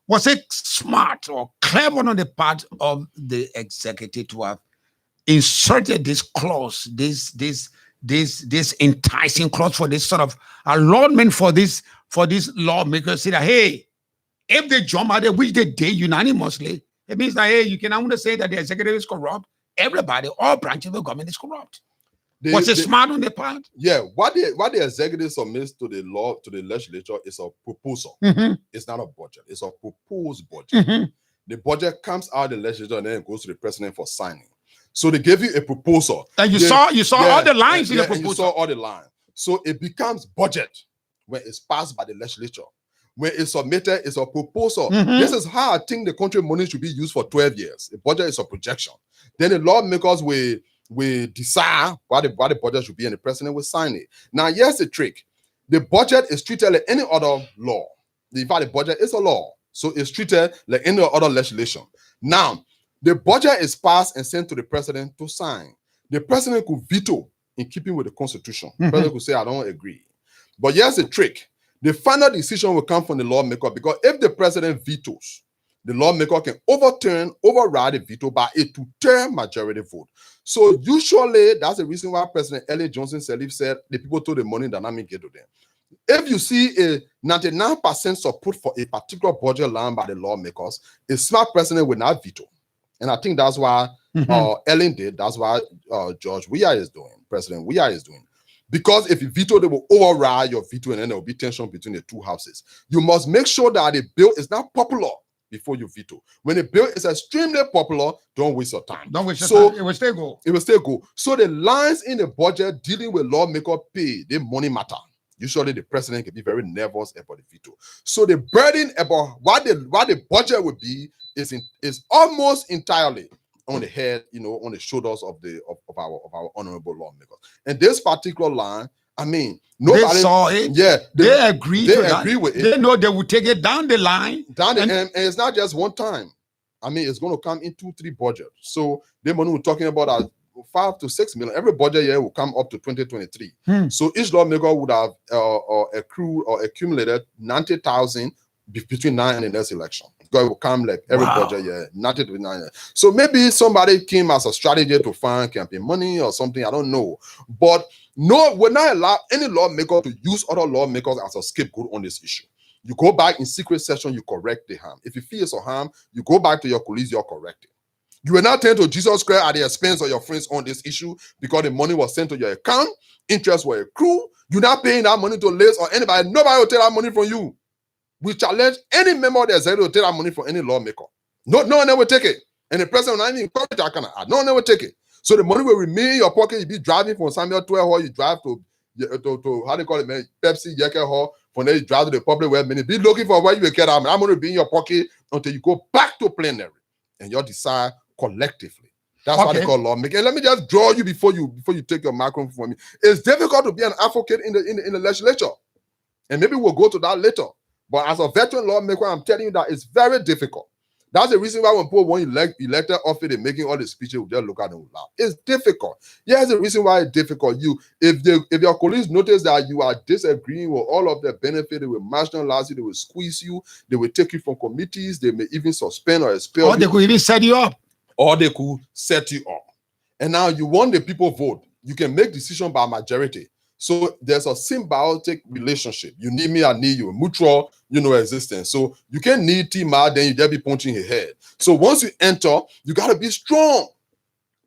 Was it smart or clever on the part of the executive to have inserted this clause, this enticing clause for this sort of allotment for these lawmakers? Say that, hey, if they jump out there, which they did unanimously, it means that, hey, you can only say that the executive is corrupt. Everybody, all branches of the government is corrupt. Was it smart on their part? Yeah, what the executive submits to the legislature is a proposal. It's not a budget. It's a proposed budget. The budget comes out of the legislature and then it goes to the president for signing. So they gave you a proposal. And you saw all the lines in the proposal. You saw all the lines. So it becomes budget when it's passed by the legislature. When it's submitted, it's a proposal. This is how I think the country money should be used for 12 years. The budget is a projection. Then the lawmakers will decide what the budget should be, and the president will sign it. Now, here's the trick. The budget is treated like any other law. In fact, the budget is a law. So it's treated like any other legislation. Now, the budget is passed and sent to the president to sign. The president could veto in keeping with the Constitution. The president could say, I don't agree. But here's the trick. The final decision will come from the lawmaker, because if the president vetoes, the lawmaker can override the veto by a two-thirds majority vote. So usually, that's the reason why President Ellen Johnson Sirleaf said the people told the money that not get to them. If you see a 99% support for a particular budget line by the lawmakers, a smart president will not veto. And I think that's why Ellen did. That's why President Weah is doing. Because if you veto, they will override your veto, and then there will be tension between the two houses. You must make sure that the bill is not popular before you veto. When a bill is extremely popular, don't waste your time. Don't waste your time. It will still go. It will still go. So the lines in the budget dealing with lawmaker pay, the money matter. Usually the president can be very nervous about the veto. So the burden about what the budget would be is almost entirely on the head, on the shoulders of our honorable lawmakers. And this particular line, I mean, nobody they saw it. Yeah, they agree. They agree with it. They know they will take it down the line. And it's not just one time. I mean, it's going to come in 2-3 budgets. So the money we're talking about are 5 to 6 million. Every budget year will come up to 2023. So each lawmaker would have accrued or accumulated 90,000 between now and the next election. Because it will come like every budget year, 90 to 90. So maybe somebody came as a strategy to find campaign money or something. I don't know. But no, we're not allowed any lawmaker to use other lawmakers as a scapegoat on this issue. You go back in secret session, you correct the harm. If you feel it's a harm, you go back to your colleagues, you're correcting. You will not turn to Jesus Christ at the expense of your friends on this issue because the money was sent to your account, interest were accrued. You're not paying that money to Liz or anybody. Nobody will take that money from you. We challenge any member of the executive to take that money from any lawmaker. No one ever take it. And the president will not even encourage that kind of act. No one ever take it. So the money will remain in your pocket. You be driving from Samuel 12 Hall, you drive to how they call it, man, Pepsi, Yeke Hall. From there, you drive to the public web minute. Be looking for where you will get out. I'm going to be in your pocket until you go back to plenary. And you'll decide collectively. That's what they call lawmaking. And let me just draw you before you take your microphone from me. It's difficult to be an advocate in the legislature. And maybe we'll go to that later. But as a veteran lawmaker, I'm telling you that it's very difficult. That's the reason why when people want elected office, they're making all the speeches, we just look at them loud. It's difficult. Here's the reason why it's difficult. If your colleagues notice that you are disagreeing with all of their benefits, they will marginalize you, they will squeeze you, they will take you from committees, they may even suspend or expel you. Or they could even set you up. And now you want the people vote. You can make decision by majority. So there's a symbiotic relationship. You need me, I need you. Mutual, existence. So you can need Tima, then you just be punching her head. So once you enter, you got to be strong.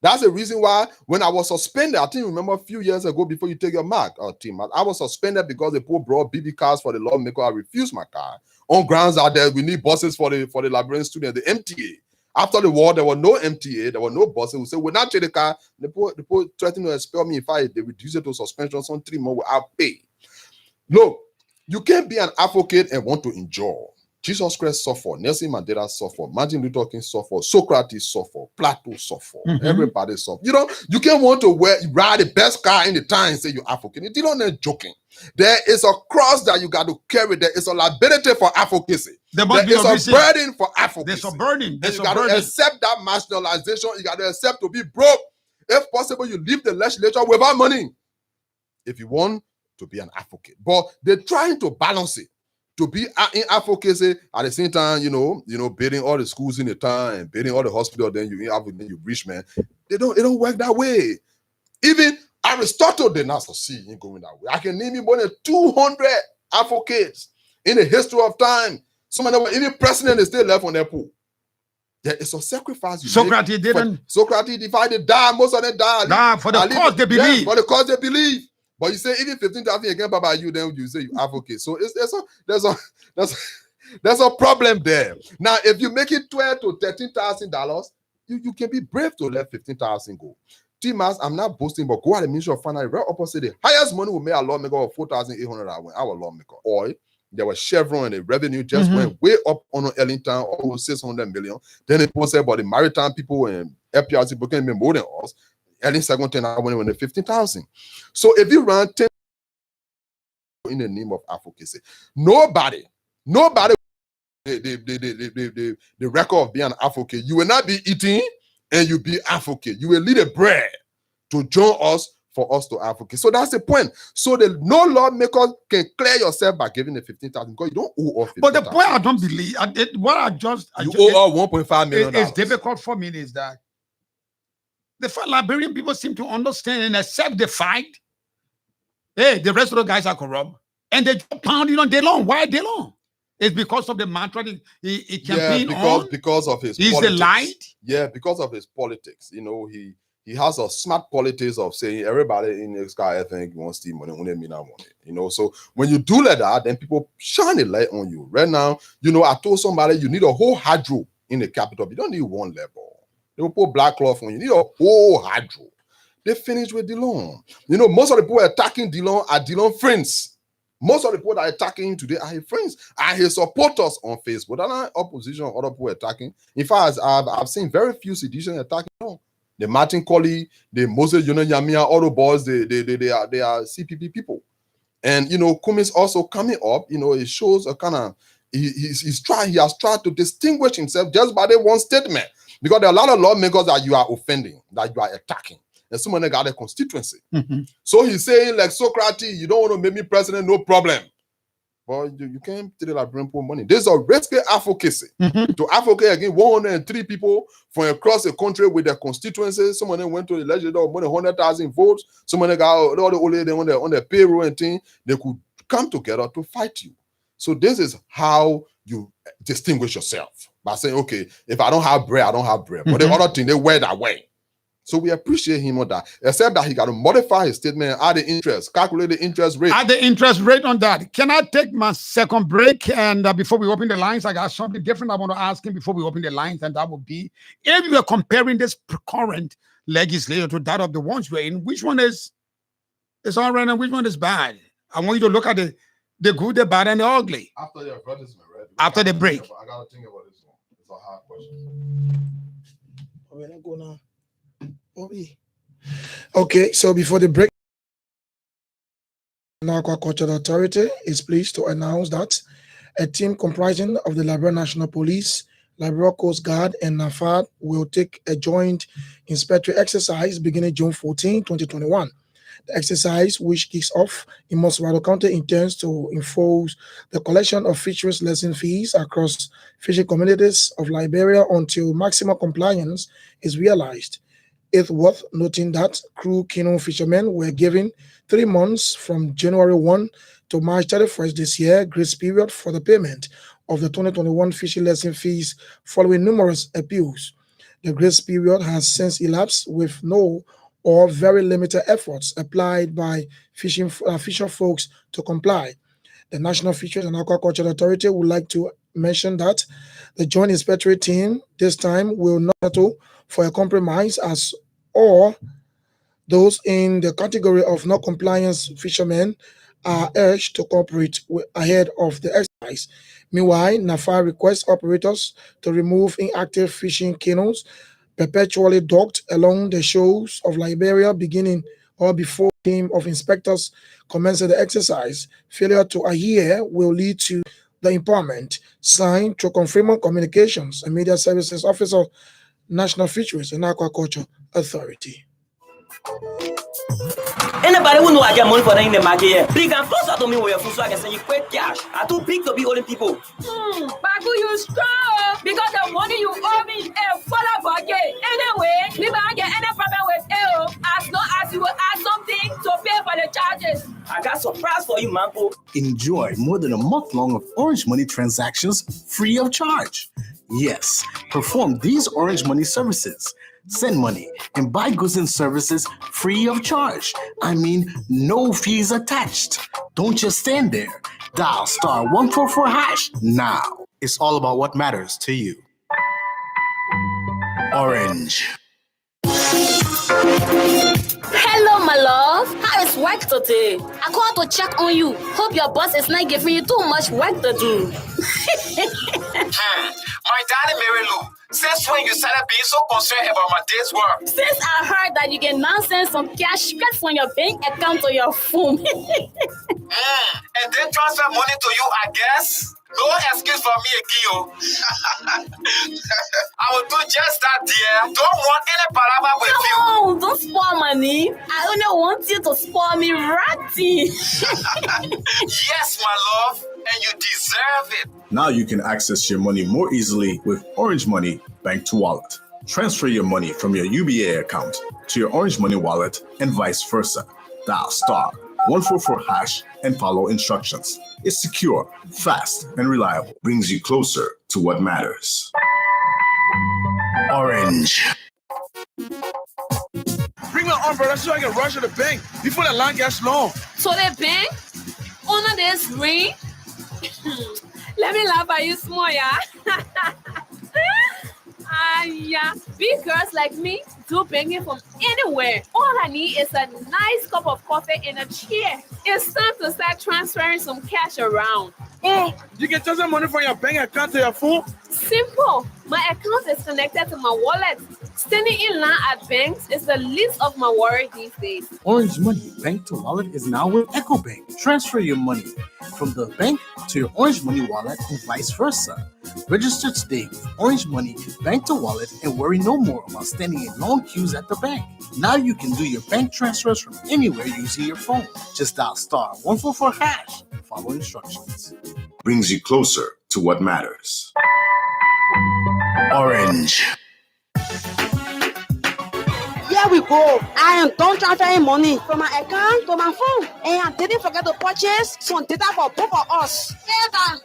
That's the reason why when I was suspended, I think you remember a few years ago before you take your mark, Tima, I was suspended because they brought BB cars for the lawmaker. I refused my car on grounds that we need buses for the Liberian students, the MTA. After the war, there were no MTA, there were no buses. We said, we're not take the car. The people threatened to expel me if they reduce it to suspension, some 3 months without pay. Look, you can't be an advocate and want to endure. Jesus Christ suffered, Nelson Mandela suffered, Martin Luther King suffered, Socrates suffered, Plato suffered, everybody suffered. You can't want to ride the best car in the town and say you're advocate. You don't know joking. There is a cross that you got to carry. There is a liability for advocacy. There is a burden for advocacy. There's a burden. You got to accept that marginalization. You got to accept to be broke. If possible, you leave the legislature without money. If you want to be an advocate. But they're trying to balance it. To be in advocacy at the same time, building all the schools in the town and building all the hospitals, then you rich man. It don't work that way. Even Aristotle did not succeed in going that way. I can name you more than 200 advocates in the history of time. Some of them were even president is still left on their pool. There is a sacrifice. Socrates didn't. Socrates divided, died. Most of them died. For the cause they believe. For the cause they believe. But you say even 15,000 again, Baba, you then you say you advocate. So there's a problem there. Now, if you make it $12,000 to $13,000, you can be brave to let 15,000 go. T-Mas, I'm not boasting, but go at the Ministry of Finance, right opposite. The highest money we made our lawmaker of 4,800 our lawmaker. Oil, there was Chevron and the revenue just went way up on Ellington, almost 600 million. Then it posted about the maritime people and FPRC people can be more than us. Early second 10 hour when 15,000. So if you run 10 in the name of advocacy, nobody the record of being an advocate, you will not be eating and you be advocate. You will lead a bread to join us for us to advocate. So that's the point. So no lawmaker can clear yourself by giving the 15,000 because you don't owe us 15,000. But the point I don't believe, you owe 1.5 million. It's difficult for me is that the Liberian people seem to understand and accept the fact. Hey, the rest of the guys are corrupt. And they pounding on day long. Why day long? It's because of the mantra he campaigned on. Because of his politics. He's the light. Yeah, because of his politics. He he has a smart politics of saying everybody in this guy I think wants the money, only me now money. You know, so when you do like that, then people shine a light on you. Right now, you know, I told somebody you need a whole hydro in the capital. You don't need one level. They will put black cloth on you. You need a whole hydro. They finished with Dillon. You know, most of the people attacking Dillon are Dillon friends. Most of the people that are attacking him today are his friends, are his supporters on Facebook. They're not opposition or other people attacking. In fact, I've seen very few sedition attacking him. The Martin Colley, the Moses Yamia, all the boys, they are CPP people. And, you know, Kumi's also coming up, you know, it shows a kind of, he has tried to distinguish himself just by the one statement. Because there are a lot of lawmakers that you are offending, that you are attacking. And someone got a constituency. So he's saying, like Socrates, you don't want to make me president, no problem. But you can't tell it like bring poor money. There's a risky advocacy to advocate against 103 people from across the country with their constituencies. Someone went to the legislature, more than 100,000 votes. Someone got all the old lady on their payroll and thing. They could come together to fight you. So this is how you distinguish yourself by saying, okay, if I don't have bread, I don't have bread. But the other thing, they wear that way. So we appreciate him on that, except that he got to modify his statement and add the interest, calculate the interest rate. Add the interest rate on that. Can I take my second break? And before we open the lines, I got something different I want to ask him before we open the lines, and that would be, if you are comparing this current legislature to that of the ones we're in, which one is all right and which one is bad? I want you to look at the good, the bad, and the ugly. After the advertisement, right? After the break. I got to think about this one. It's a hard question. We're not going to. Okay, so before the break, the Aquaculture Authority is pleased to announce that a team comprising of the Liberian National Police, Liberia Coast Guard, and NAFAD will take a joint inspectory exercise beginning June 14, 2021. The exercise, which kicks off in Moswado County, intends to enforce the collection of fisheries lesson fees across fishing communities of Liberia until maximum compliance is realized. It's worth noting that crew canoe fishermen were given 3 months from January 1 to March 31st this year, grace period for the payment of the 2021 fishing lesson fees following numerous appeals. The grace period has since elapsed with no or very limited efforts applied by fisher folks to comply. The National Fisheries and Aquaculture Authority would like to mention that the joint inspectorate team this time will not settle for a compromise as or those in the category of non-compliance fishermen are urged to cooperate ahead of the exercise. Meanwhile, NAFA requests operators to remove inactive fishing canoes perpetually docked along the shores of Liberia beginning or before the team of inspectors commences the exercise. Failure to adhere will lead to the impoundment. Signed through Confirmation Communications and Media Services Officer, National Fisheries and Aquaculture Authority. Anybody who know I get money for them in the market here, bring them closer to me with your food so I can send you quick cash. I too big to be holding people. Bagu, you strong because the money you owe me is full of bucket. Anyway, we don't get any problem with it as long as you will add something to pay for the charges. I got surprise for you, Mampo. Enjoy more than a month long of Orange Money transactions free of charge. Yes, perform these Orange Money services. Send money and buy goods and services free of charge. I mean, no fees attached. Don't just stand there. Dial *144# now. It's all about what matters to you. Orange. Hello, my love. How is work today? I called to check on you. Hope your boss is not giving you too much work to do. My darling Mary Lou, since when you started being so concerned about my day's work? Since I heard that you can now send some cash straight from your bank account to your phone. And then transfer money to you, I guess? No excuse for me again, I will do just that, dear. Don't want any palaver with you. No, don't spoil money. I only want you to spoil me ratty. Yes, my love, and you deserve it. Now you can access your money more easily with Orange Money Bank to Wallet. Transfer your money from your UBA account to your Orange Money wallet and vice versa. Dial *144# and follow instructions. It's secure, fast, and reliable. Brings you closer to what matters. Orange. bring my umbrella so I can rush to the bank before the line gets long. So the bank under this ring. Let me laugh at you small, yeah. Yeah, big girls like me do banking from anywhere. All I need is a nice cup of coffee and a chair. It's time to start transferring some cash around. Oh, you can transfer money from your bank account to your phone? Simple. My account is connected to my wallet. Standing in line at banks is the least of my worry these days. Orange Money Bank to Wallet is now with EcoBank. Transfer your money from the bank to your Orange Money wallet and vice versa. Register today with Orange Money Bank to Wallet and worry no more about standing in long queues at the bank. Now you can do your bank transfers from anywhere using your phone. Just dial *144# and follow instructions. Brings you closer to what matters. Orange. Here we go. I am done transferring money from my account to my phone. And I didn't forget to purchase some data for both of us. How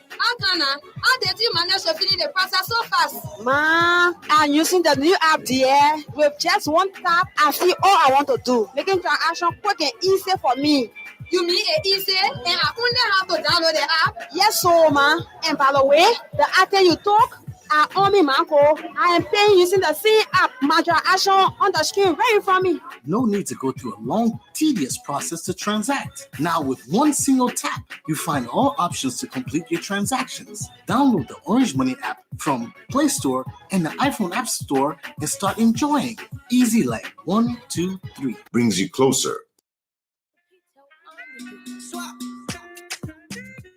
did you manage to finish the process so fast? Ma, I'm using the new app there. With just one tap, I see all I want to do. Making transaction quick and easy for me. You mean it easy? And I only have to download the app? Yes, so ma. And by the way, the after you talk, I am paying using the same app. My transaction on the screen right in front of me. No need to go through a long, tedious process to transact. Now, with one single tap, you find all options to complete your transactions. Download the Orange Money app from Play Store and the iPhone App Store and start enjoying. Easy like 1, 2, 3. Brings you closer.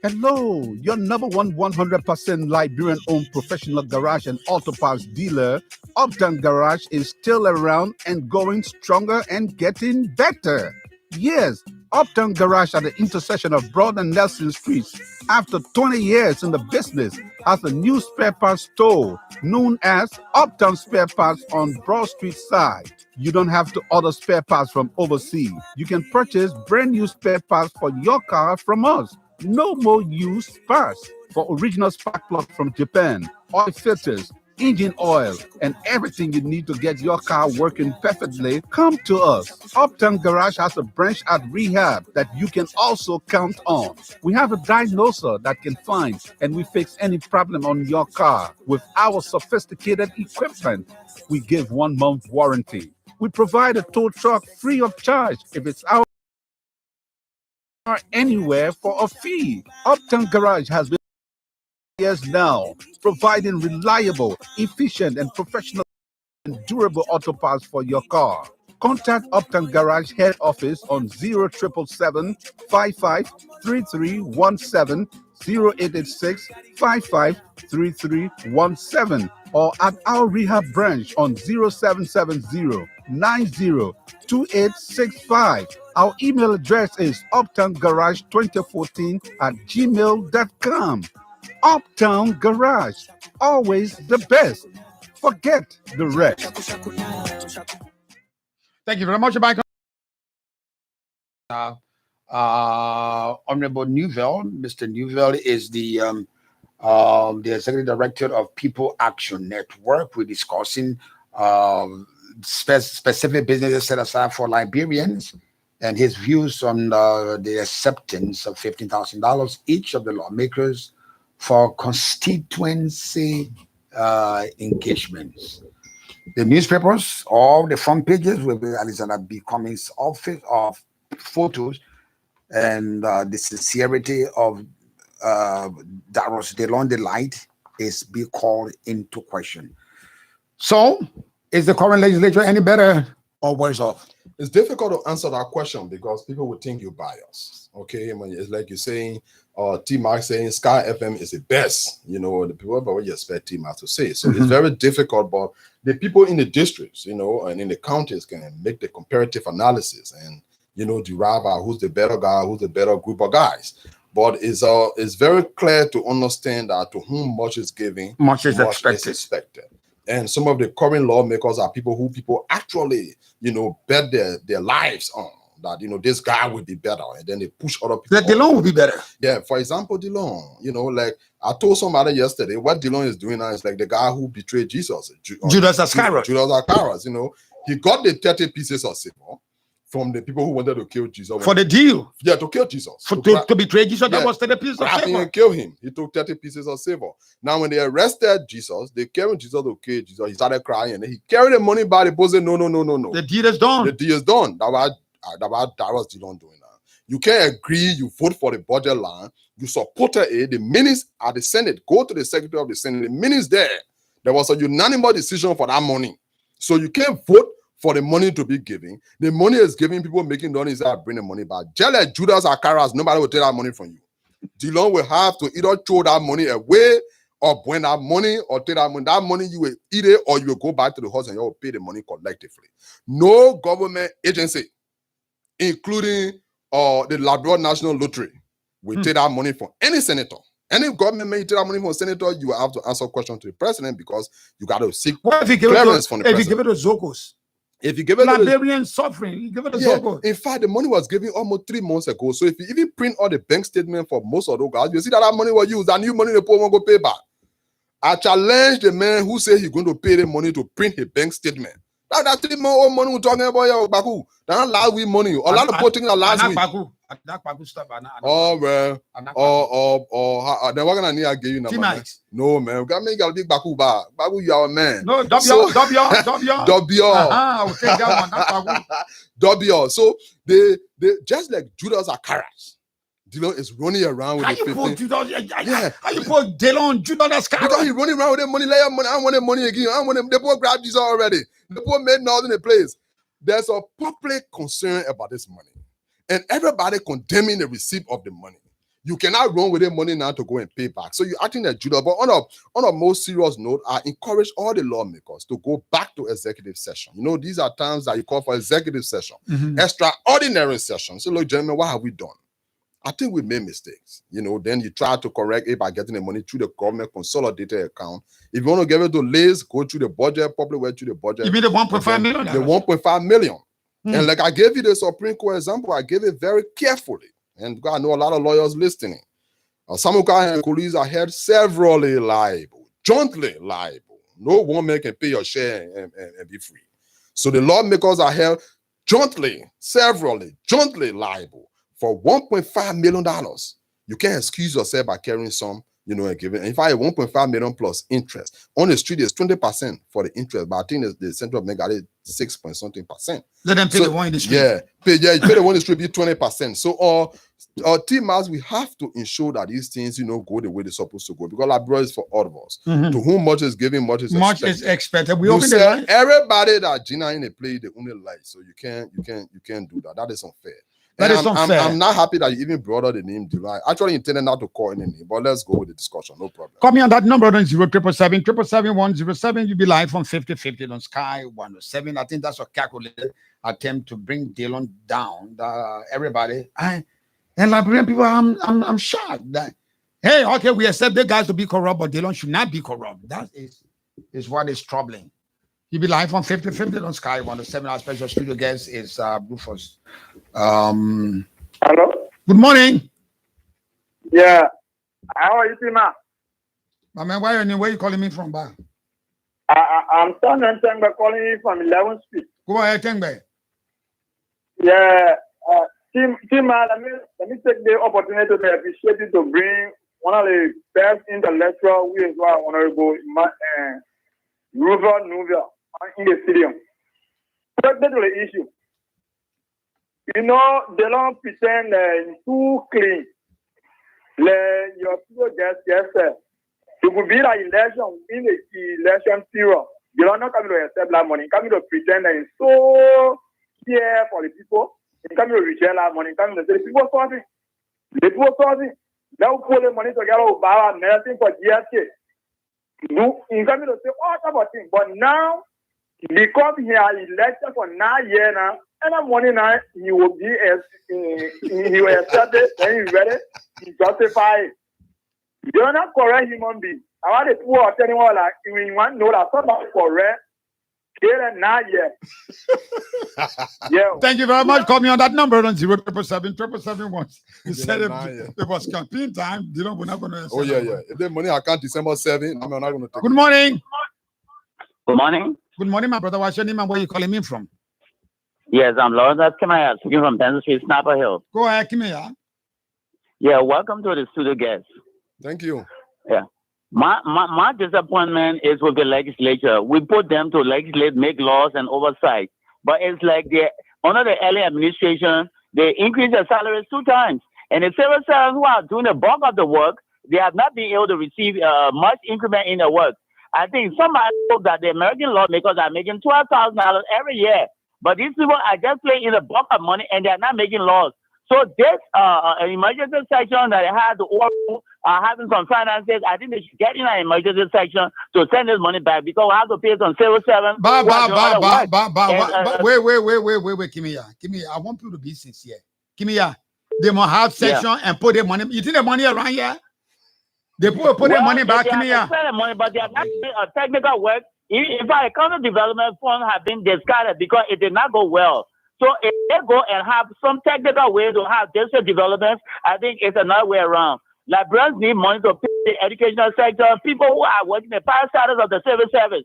Hello, your number one 100% Liberian-owned professional garage and auto parts dealer, Uptown Garage, is still around and going stronger and getting better. Yes, Uptown Garage at the intersection of Broad and Nelson Streets, after 20 years in the business, has a new spare parts store known as Uptown Spare Parts on Broad Street side. You don't have to order spare parts from overseas. You can purchase brand new spare parts for your car from us. No more used parts. For original spark plug from Japan, oil filters, engine oil, and everything you need to get your car working perfectly, come to us. Uptown Garage has a branch at Rehab that you can also count on. We have a diagnoser that can find and we fix any problem on your car. With our sophisticated equipment, we give 1 month warranty. We provide a tow truck free of charge if it's our anywhere for a fee. Uptown Garage has been years now, providing reliable, efficient, and professional and durable auto parts for your car. Contact Uptown Garage head office on 0777 55 3317, 0886 55 3317, or at our rehab branch on 0770 902865. Our email address is uptowngarage2014@gmail.com. Uptown Garage, always the best. Forget the rest. Thank you very much, Michael. Honorable Neufville. Mr. Neufville is the Executive Director of People Action Network. We're discussing specific businesses set aside for Liberians and his views on the acceptance of $15,000 each of the lawmakers for constituency engagements. The newspapers, all the front pages will be Alexander B. Cummings' office of photos, and the sincerity of Daros DeLon Delight is be called into question. So, is the current legislature any better or worse off? It's difficult to answer that question because people would think you're biased. Okay, I mean, it's like you're saying, T-Mark saying Sky FM is the best, you know, the people, but what you expect T-Mark to say. So it's very difficult, but the people in the districts, you know, and in the counties can make the comparative analysis and, you know, derive out who's the better guy, who's the better group of guys. But it's very clear to understand that to whom much is given, much is expected. And some of the current lawmakers are people who people actually, you know, bet their lives on. That, you know, this guy will be better, and then they push other people. That DeLon will be better. Yeah, for example, DeLon, you know, like I told somebody yesterday, what DeLon is doing now is like the guy who betrayed Jesus, Judas Iscariot. Judas Iscariot, you know, He got the 30 pieces of silver from the people who wanted to kill Jesus. For the deal. Yeah, to kill Jesus. To betray Jesus, that was 30 pieces of silver. And kill him. He took 30 pieces of silver. Now, when they arrested Jesus, they carried Jesus to kill Jesus. He started crying. And he carried the money back. The people said, no. The deal is done. The deal is done. That was Dillon doing that. You can't agree. You vote for the budget line. You supported it. The minutes at the Senate. Go to the Secretary of the Senate. The minutes there was a unanimous decision for that money. So you can't vote for the money to be given. The money is giving, people making money, say, bring the money back. Just like Judas Iscariot, nobody will take that money from you. Dillon will have to either throw that money away or bring that money or take that money. That money you will eat it or you will go back to the house and you will pay the money collectively. No government agency, including the Liberian National Lottery, will take that money from any senator. Any government may take that money from a senator, you will have to answer questions to the president because you got to seek clearance from the president. If you give it to Zokos? If you give it Liberian suffering, you give it to Zokos. In fact, the money was given almost 3 months ago. So if you even print all the bank statement for most of those guys, you see that money was used. That new money the poor won't go pay back. I challenge the man who said he's going to pay the money to print his bank statement. That 3 months old money we're talking about here, Baku. That's not we money. A lot of putting the last week. Oh well. Then what gonna need I give you number? No man, we got me got big Baku bar. Baku, you are a man. No, W. I will take that one. W. So they just like Judas Iscariot. Dillon is running around with How you put Dillon Judas Iscariot? Because he's running around with the money, layer money. I want the money again. I want them. The poor grabbed Jesus already. The poor made nothing in place. There's a public concern about this money. And everybody condemning the receipt of the money. You cannot run with the money now to go and pay back. So you're acting like Judas. But on a more serious note, I encourage all the lawmakers to go back to executive session. You know, these are times that you call for executive session, extraordinary session. So look, gentlemen, what have we done? I think we made mistakes. You know, then you try to correct it by getting the money through the government consolidated account. If you want to give it to Liz, go through the budget, probably went through the budget. You mean the 1.5 million? The 1.5 million. And like I gave you the Supreme Court example, I gave it very carefully. And I know a lot of lawyers listening. Samuka and police are held severally liable, jointly liable. No one man can pay your share and be free. So the lawmakers are held jointly, severally, jointly liable for $1.5 million. You can't excuse yourself by carrying some, you know, and giving. And if I have 1.5 million plus interest on the street, is 20% for the interest, but I think the central bank got it 6.something%. Let them pay the one in the street. Pay the one in the street, be 20%. So our team as we have to ensure that these things, you know, go the way they're supposed to go. Because Liberia is for all of us. To whom much is given, much is expected. We you open say everybody that Gina in a play, they only lie. So you can't do that. That is unfair. I'm not happy that you even brought out the name Dillon. I actually intended not to call any name, but let's go with the discussion. No problem. Call me on that number on 07777 You'll be live from 5050 on Sky 107. I think that's a calculated attempt to bring Dillon down. Everybody, and Liberian people, I'm shocked that hey, okay, we accept the guys to be corrupt, but Dillon should not be corrupt. That is what is troubling. You'll be live on 5050 on Sky 107. Our special studio guest is Rufus. Hello. Good morning. Yeah. How are you, Tima? My man, where are you calling me from, Ba? I'm Tengbe calling you from 11th Street. Go ahead, Tengbe. Yeah. Tima, let me take the opportunity to appreciate you to bring one of the best intellectual we as well, Honorable Rufus Neufville in the stadium. That's the issue. You know, they don't pretend too clean. Your people just it would be like election in the election period. They are not coming to accept that money, coming to pretend that it's so care for the people. They coming to reject that money, coming to say the people sorting. The people sorting. Now pull the money together with Baba, nothing for GSK. No, he's coming to say all type of things. But now, because he has elected for 9 years now, and that money now, he will be he will accept it, then he's ready, he justify it. They are not correct human beings. I want the poor telling you like, when you want to know that somebody correct, they're 9 years. Yeah. Thank you very much. Call me on that number on 07777 You said it was campaign time. We're not going to. Oh, yeah. If the money account December 7, I'm not going to take Good morning. Good morning. Good morning, my brother. What's your name and where you calling me from? Yes, I'm Lawrence Kimaya, speaking from Penn Street, Snapper Hill. Go ahead, Kimaya. Yeah, welcome to the studio guest. Thank you. Yeah. My disappointment is with the legislature. We put them to legislate, make laws and oversight. But it's like under the early administration, they increased their salaries 2 times. And the civil servants who are doing the bulk of the work, they have not been able to receive much increment in their work. I think somebody hope that the American lawmakers are making $12,000 every year. But these people are just playing in the bulk of money and they're not making laws. So this emergency section that they had to having some finances, I think they should get in an emergency section to send this money back because we have to pay some civil servants. Wait, Kimia, I want people to be sincere. Kimia, they must have section and put their money. You think the money around here? They put their money back, Kimia. They money, but they have not doing technical work. In fact, economic development funds have been discarded because it did not go well. So if they go and have some technical way to have district developments, I think it's another way around. Liberians need money to pay the educational sector. People who are working the parasites of the civil service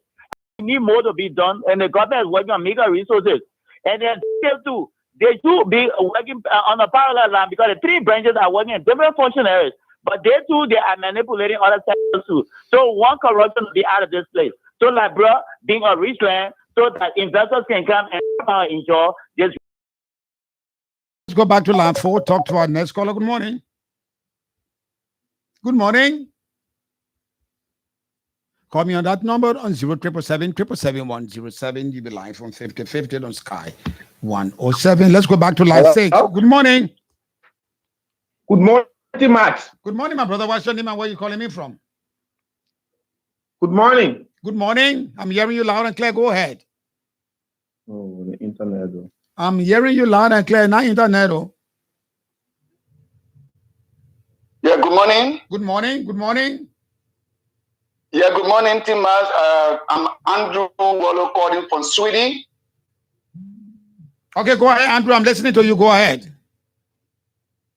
need more to be done, and the government is working on meager resources. And then still too, they should be working on a parallel line because the 3 branches are working in different function areas. But they too, they are manipulating other sectors too. So one corruption will be out of this place. So Liberia being a rich land, so that investors can come and enjoy this. Let's go back to line 4. Talk to our next caller. Good morning. Good morning. Call me on that number on 07777-107. You be live from 5050 on Sky 107. Let's go back to line 6. Good morning. Good morning, Max. Good morning, my brother. What's your name and where are you calling me from? Good morning. Good morning. I'm hearing you loud and clear. Go ahead. Oh, the internet. I'm hearing you loud and clear. Not internet. Yeah, good morning. Good morning. Good morning. Yeah, good morning, Tim Mas. I'm Andrew Wallo calling from Sweden. Okay, go ahead, Andrew. I'm listening to you. Go ahead.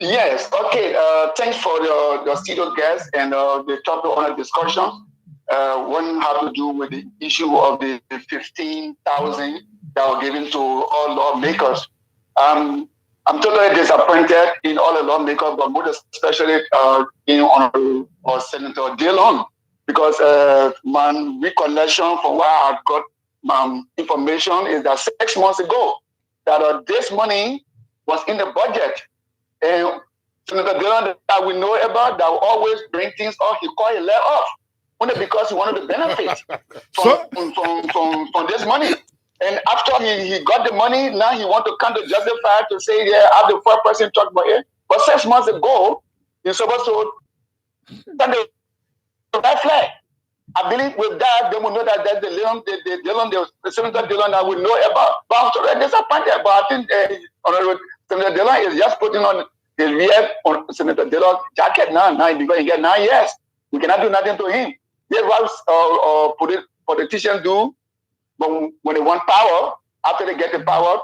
Yes, okay. Thanks for your studio guests and the topic on the discussion. One have to do with the issue of the 15,000 that were given to all lawmakers. I'm totally disappointed in all the lawmakers, but more especially in Honorable Senator Dillon, because my recollection from what I've got information is that 6 months ago, that this money was in the budget. And Senator Dillon that we know about that will always bring things up, he called it let off. Only because he wanted to benefit from this money. And after he got the money, now he wants to come to justify to say, yeah, I have the 4% talk about it. But 6 months ago, he's supposed to send the flag. I believe with that, they will know that that's the Senator Dillon that we know about. But I'm sorry, disappointed. But I think Senator Dillon is just putting on his rear on Senator Dillon's jacket now because he gets 9 years. We cannot do nothing to him. That's what politicians do. But when they want power, after they get the power,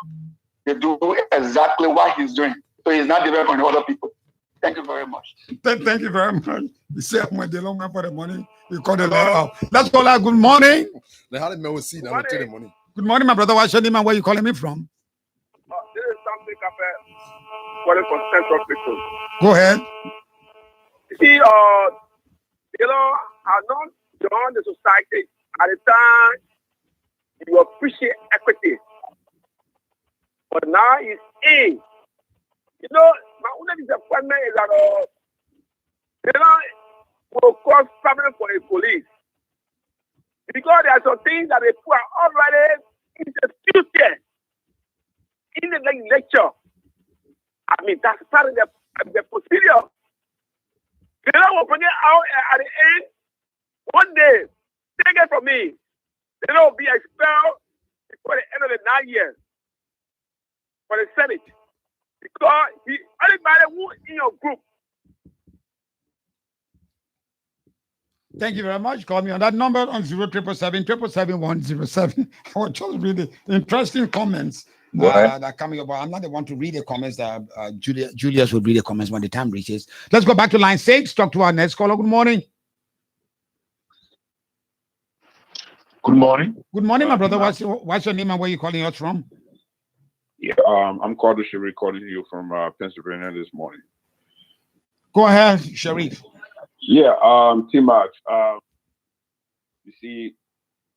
they do exactly what he's doing. So he's not different from other people. Thank you very much. Thank you very much. You say when they don't for the money, you call the law. Let's call out. Good morning. They had me see now take the money. Good morning, my brother. What's your name and where you calling me from? This is something calling from Central People. Go ahead. You see, I not joined the society at the time. You appreciate equity, but now it's in. My only disappointment is that will cause problem for the police because there are some things that they put already in the future in the legislature. I mean, that's part of the procedure. Will bring it out at the end. One day, take it from me. They will be expelled before the end of the 9 years for the Senate. Because anybody who in your group. Thank you very much. Call me on that number on 07777-107. I will just read the interesting comments that are coming up. I'm not the one to read the comments. That Julius will read the comments when the time reaches. Let's go back to line 6. Talk to our next caller. Good morning. Good morning. Good morning, my brother. What's your name and where you calling us from? Yeah, I'm Carter Sharif calling you from Pennsylvania this morning. Go ahead, Sharif. Yeah, T-Max. You see,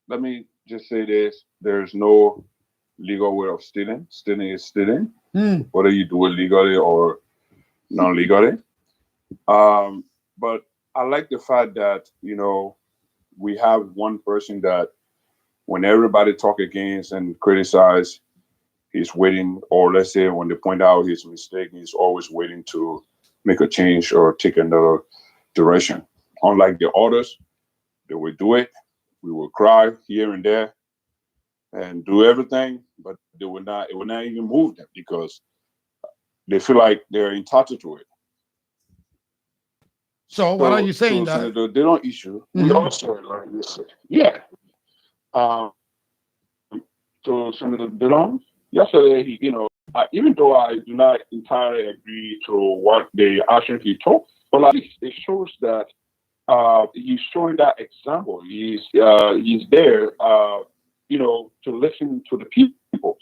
let me just say this. There's no legal way of stealing. Stealing is stealing, whether you do it legally or non-legally. But I like the fact that, we have one person that when everybody talk against and criticize, he's waiting, or let's say when they point out his mistake, he's always waiting to make a change or take another direction. Unlike the others, they will do it. We will cry here and there and do everything, but it will not even move them because they feel like they're entitled to it. So what are you saying? So Senator Dillon issue, we also like this. Yeah. So Senator Dillon, yesterday, even though I do not entirely agree to what the action he took, but at least it shows that he's showing that example. He's there, to listen to the people.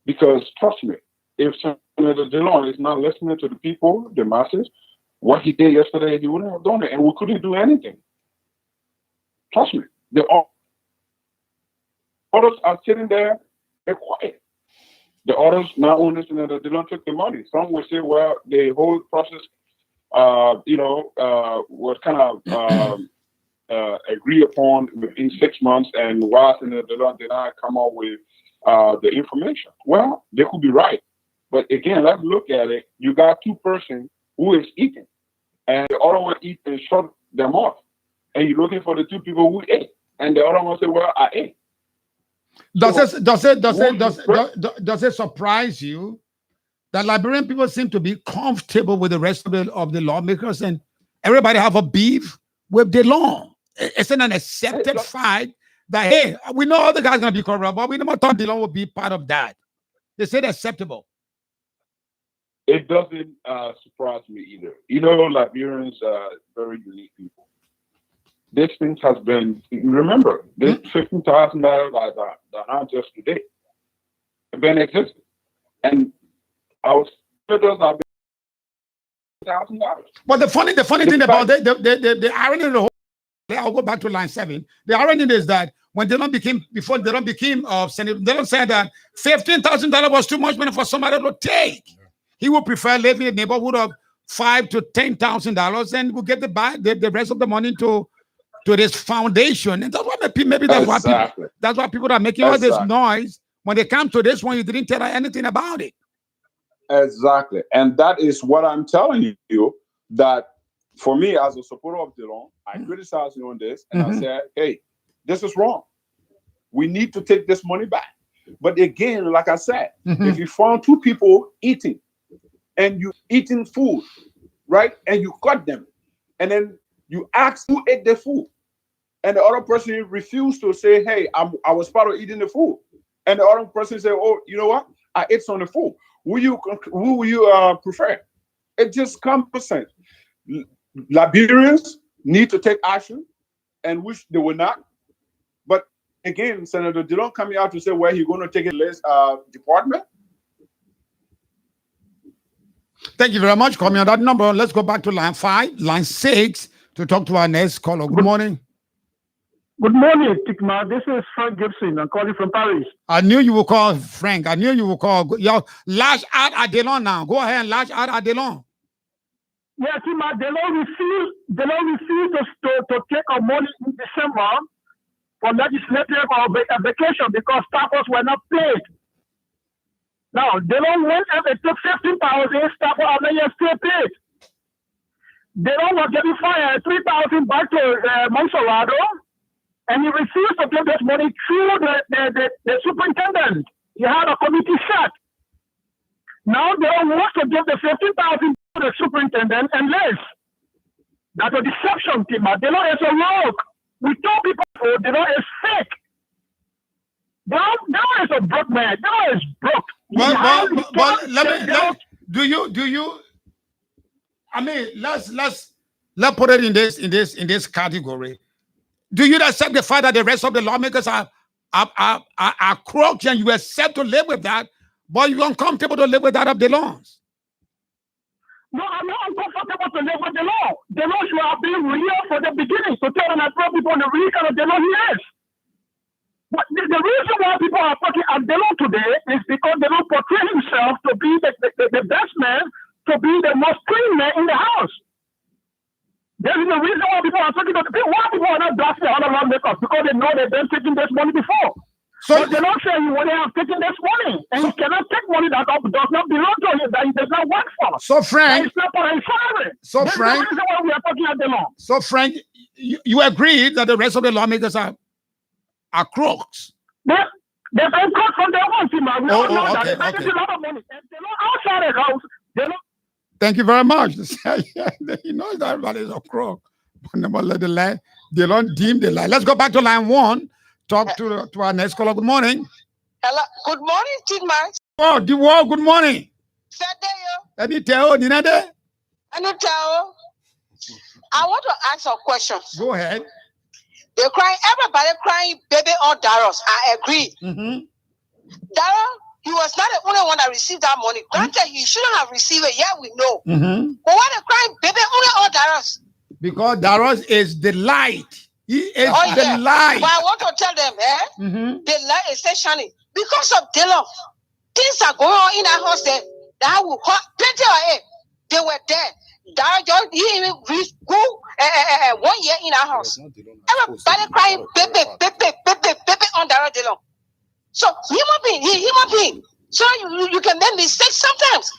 Because trust me, if Senator Dillon is not listening to the people, the masses, what he did yesterday, he wouldn't have done it, and we couldn't do anything. Trust me, the others are sitting there, they're quiet. The others, not only Senator Dillon took the money. Some will say, well, the whole process, was kind of agreed upon within 6 months, and why Senator Dillon did not come up with the information. Well, they could be right. But again, let's look at it. You got two persons who is eating, and the other one eat and shut them off. And you're looking for the two people who ate, and the other one say, well, I ate. Does it surprise you that Liberian people seem to be comfortable with the rest of the lawmakers and everybody have a beef with the law? It's an accepted fact that, hey, we know all the guys going to be corrupt, but we never thought the law would be part of that. They said acceptable. It doesn't surprise me either. Liberians are very unique people. This thing has been, remember, this $15,000 that not just today, have been existing. And our senators have been $1,000. But the funny thing about the irony of the whole, I'll go back to line 7. The irony is that when they don't became senator, they don't say that $15,000 was too much money for somebody to take. He would prefer living in a neighborhood of $5,000 to $10,000 and will get the rest of the money to this foundation. And that's why maybe that's why people are making all this noise. When they come to this one, you didn't tell anything about it. Exactly. And that is what I'm telling you, that for me, as a supporter of Dillon, I criticized you on this, and I said, hey, this is wrong. We need to take this money back. But again, like I said, if you found two people eating, and you eating food, right? And you cut them, and then you ask who ate the food, and the other person refused to say, hey, I was part of eating the food. And the other person said, oh, you know what? I ate some of the food. Who will you prefer? It just comes percent. Liberians need to take action, and which they will not. But again, Senator Dillon coming out to say where he's going to take a less department. Thank you very much. Call me on that number. Let's go back to line 5, line 6 to talk to our next caller. Good morning. Good morning, Tikma. This is Frank Gibson. I'm calling from Paris. I knew you would call, Frank. I knew you would call. Yo, lash out at Dillon now. Go ahead and lash out at Dillon. Yeah, Tikma, Dillon refused to take our money in December for legislative or vacation because staffers were not paid. Now, Dillon went and they took 15,000 staff are not still paid. Dillon was getting fired 3,000 back to Monserrado, and he refused to give this money through the superintendent. He had a committee set. Now Dillon wants to give the 15,000 to the superintendent and less. That's a deception, Tima. Dillon is a rogue. We told people Dillon is fake. Dillon is a broke man. Dillon is broke. But do you? I mean, let's put it in this category. Do you accept the fact that the rest of the lawmakers are crooks, and you accept to live with that, but you're uncomfortable to live with that of the laws? No, I'm not uncomfortable to live with the law. The law should have been real for the beginning to tell them that people on the real kind of the law he is. But the reason why people are talking at the law today is because they don't portray himself to be the best man, to be the most clean man in the house. There is a reason why people are talking about why people are not blasting other lawmakers, because they know they've been taking this money before. So but they don't say you would have taken this money, and he cannot take money that does not belong to him, that he does not work for. So Frank, it's not for his salary. So That's Frank, the reason why we are talking at the law. So Frank, you agree that the rest of the lawmakers are crooks? They've been crooks from their own team. We all know that. They're okay. taking a lot of money. And they're not outside the house. They're not. Thank you very much. He knows that everybody is a crook. But never let the lie. They don't deem the lie. Let's go back to line 1. Talk to our next caller. Good morning. Hello. Good morning, Tidmark. Oh, the world. Good morning. I want to ask a question. Go ahead. They're crying. Everybody crying, baby or Daros. I agree. Daryl, he was not the only one that received that money. Granted, he shouldn't have received it. Yeah, we know. But why they crying, baby only or Daros? Because Daros is the light. He is the light. But I want to tell them, the light is still shining. Because of Dylan, things are going on in that house there. That will hurt plenty of it. They were there. Daryl, he even reached 1 year in our house. Everybody crying, baby on Daryl Dylan. So human being. So you can make mistakes sometimes.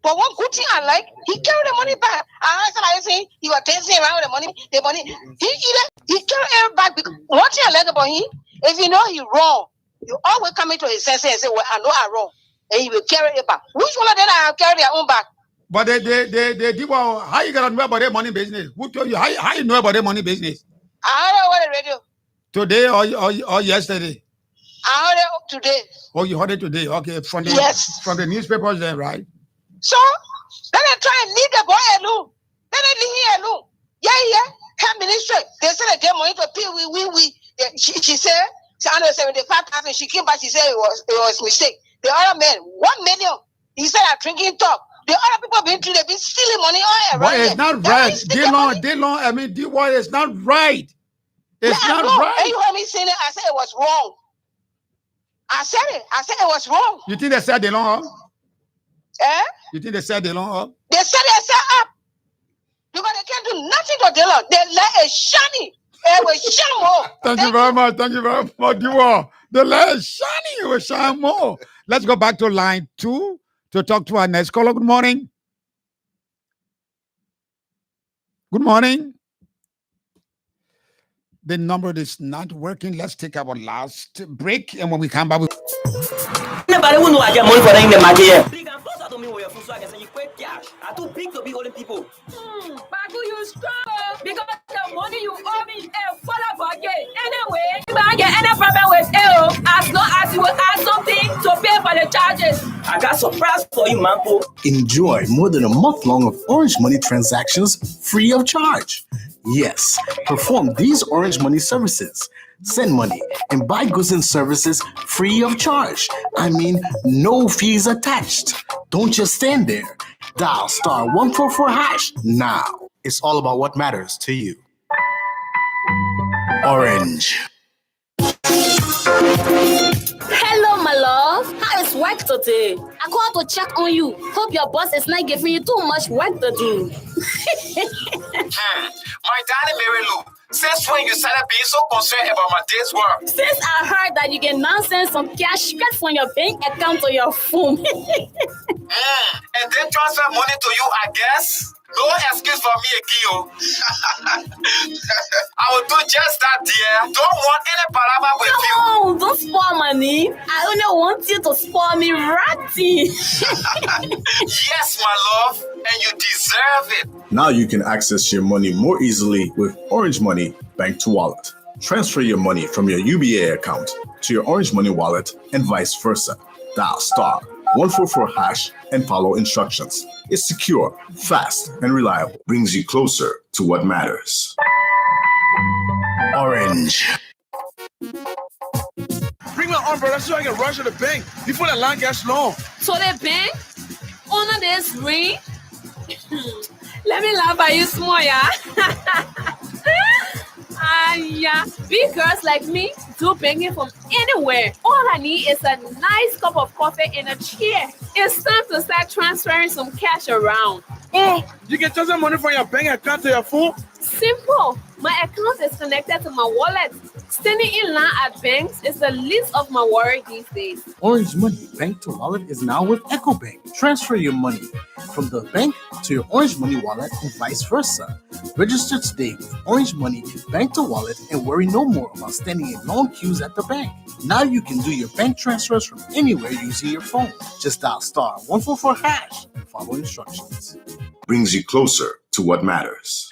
But one good thing I like, he carried the money back. I said he was dancing around with the money. He carried it back. Because one thing I like about him, if you know he's wrong, you always come into his senses and say, well, I know I'm wrong. And he will carry it back. Which one of them have carried their own back? But they did well. How you gonna know about their money business? Who told you? How you know about their money business? I heard it on the radio. Today or yesterday? I heard it today. Oh, you heard it today? Okay, from the newspapers there, right? So let them try and leave the boy alone. Let them leave him alone. Yeah. Her ministry. They said they get money to pay. She said she under 75,000. She came back. She said it was mistake. The other man, 1 million. He said I'm drinking talk. The other people they've been stealing money all around. But it's not right. Dylan, I mean, it's not right. It's not right. And you heard me saying it. I said it was wrong. I said it was wrong. You think they said they long up? You think they said they long up? They said up. Because they can't do nothing to Dylan. They let it shiny. It will shine more. Thank you very much. You are. The light is shining. It will shine more. Let's go back to line 2 to talk to our next caller. Good morning. Good morning. The number is not working. Let's take our last break, and when we come back, Nobody will know I get money for them in the market here. Please can close out to me with your food so I can send you quick cash. I'm too big to be holding people. Bagu, you strong because the money you owe me is full of again. Anyway, if I get any problem with you, as long as you will add something to pay for the charges. I got surprise for you, Mampo. Enjoy more than a month long of Orange Money transactions free of charge. Yes, perform these Orange Money services. Send money and buy goods and services free of charge. I mean, no fees attached. Don't just stand there. Dial *144# now. It's all about what matters to you. Orange. Hello, my love. How is work today? I called to check on you. Hope your boss is not giving you too much work to do. My darling Mary Lou, since when you started being so concerned about my day's work? Since I heard that you get nonsense some cash straight from your bank account to your phone. And then transfer money to you, I guess? No excuse for me again, I will do just that, dear. Don't want any palaver with you. No, don't spoil money. I only want you to spoil me ratty. Yes, my love, and you deserve it. Now you can access your money more easily with Orange Money Bank to Wallet. Transfer your money from your UBA account to your Orange Money wallet and vice versa. Dial *144# and follow instructions. It's secure, fast, and reliable. Brings you closer to what matters. Orange. Orange. Bring my umbrella so I can rush to the bank before the line gets long. So the bank? Honor this ring? Let me laugh at you small, yeah? Yeah. Big girls like me do banking from anywhere. All I need is a nice cup of coffee and a chair. It's time to start transferring some cash around. Oh, you can transfer money from your bank account to your phone? Simple. My account is connected to my wallet. Standing in line at banks is the least of my worry these days. Orange Money Bank to Wallet is now with EcoBank. Transfer your money from the bank to your Orange Money wallet and vice versa. Register today with Orange Money Bank to Wallet and worry no more about standing in long queues at the bank. Now you can do your bank transfers from anywhere using your phone. Just dial *144# and follow instructions. Brings you closer to what matters.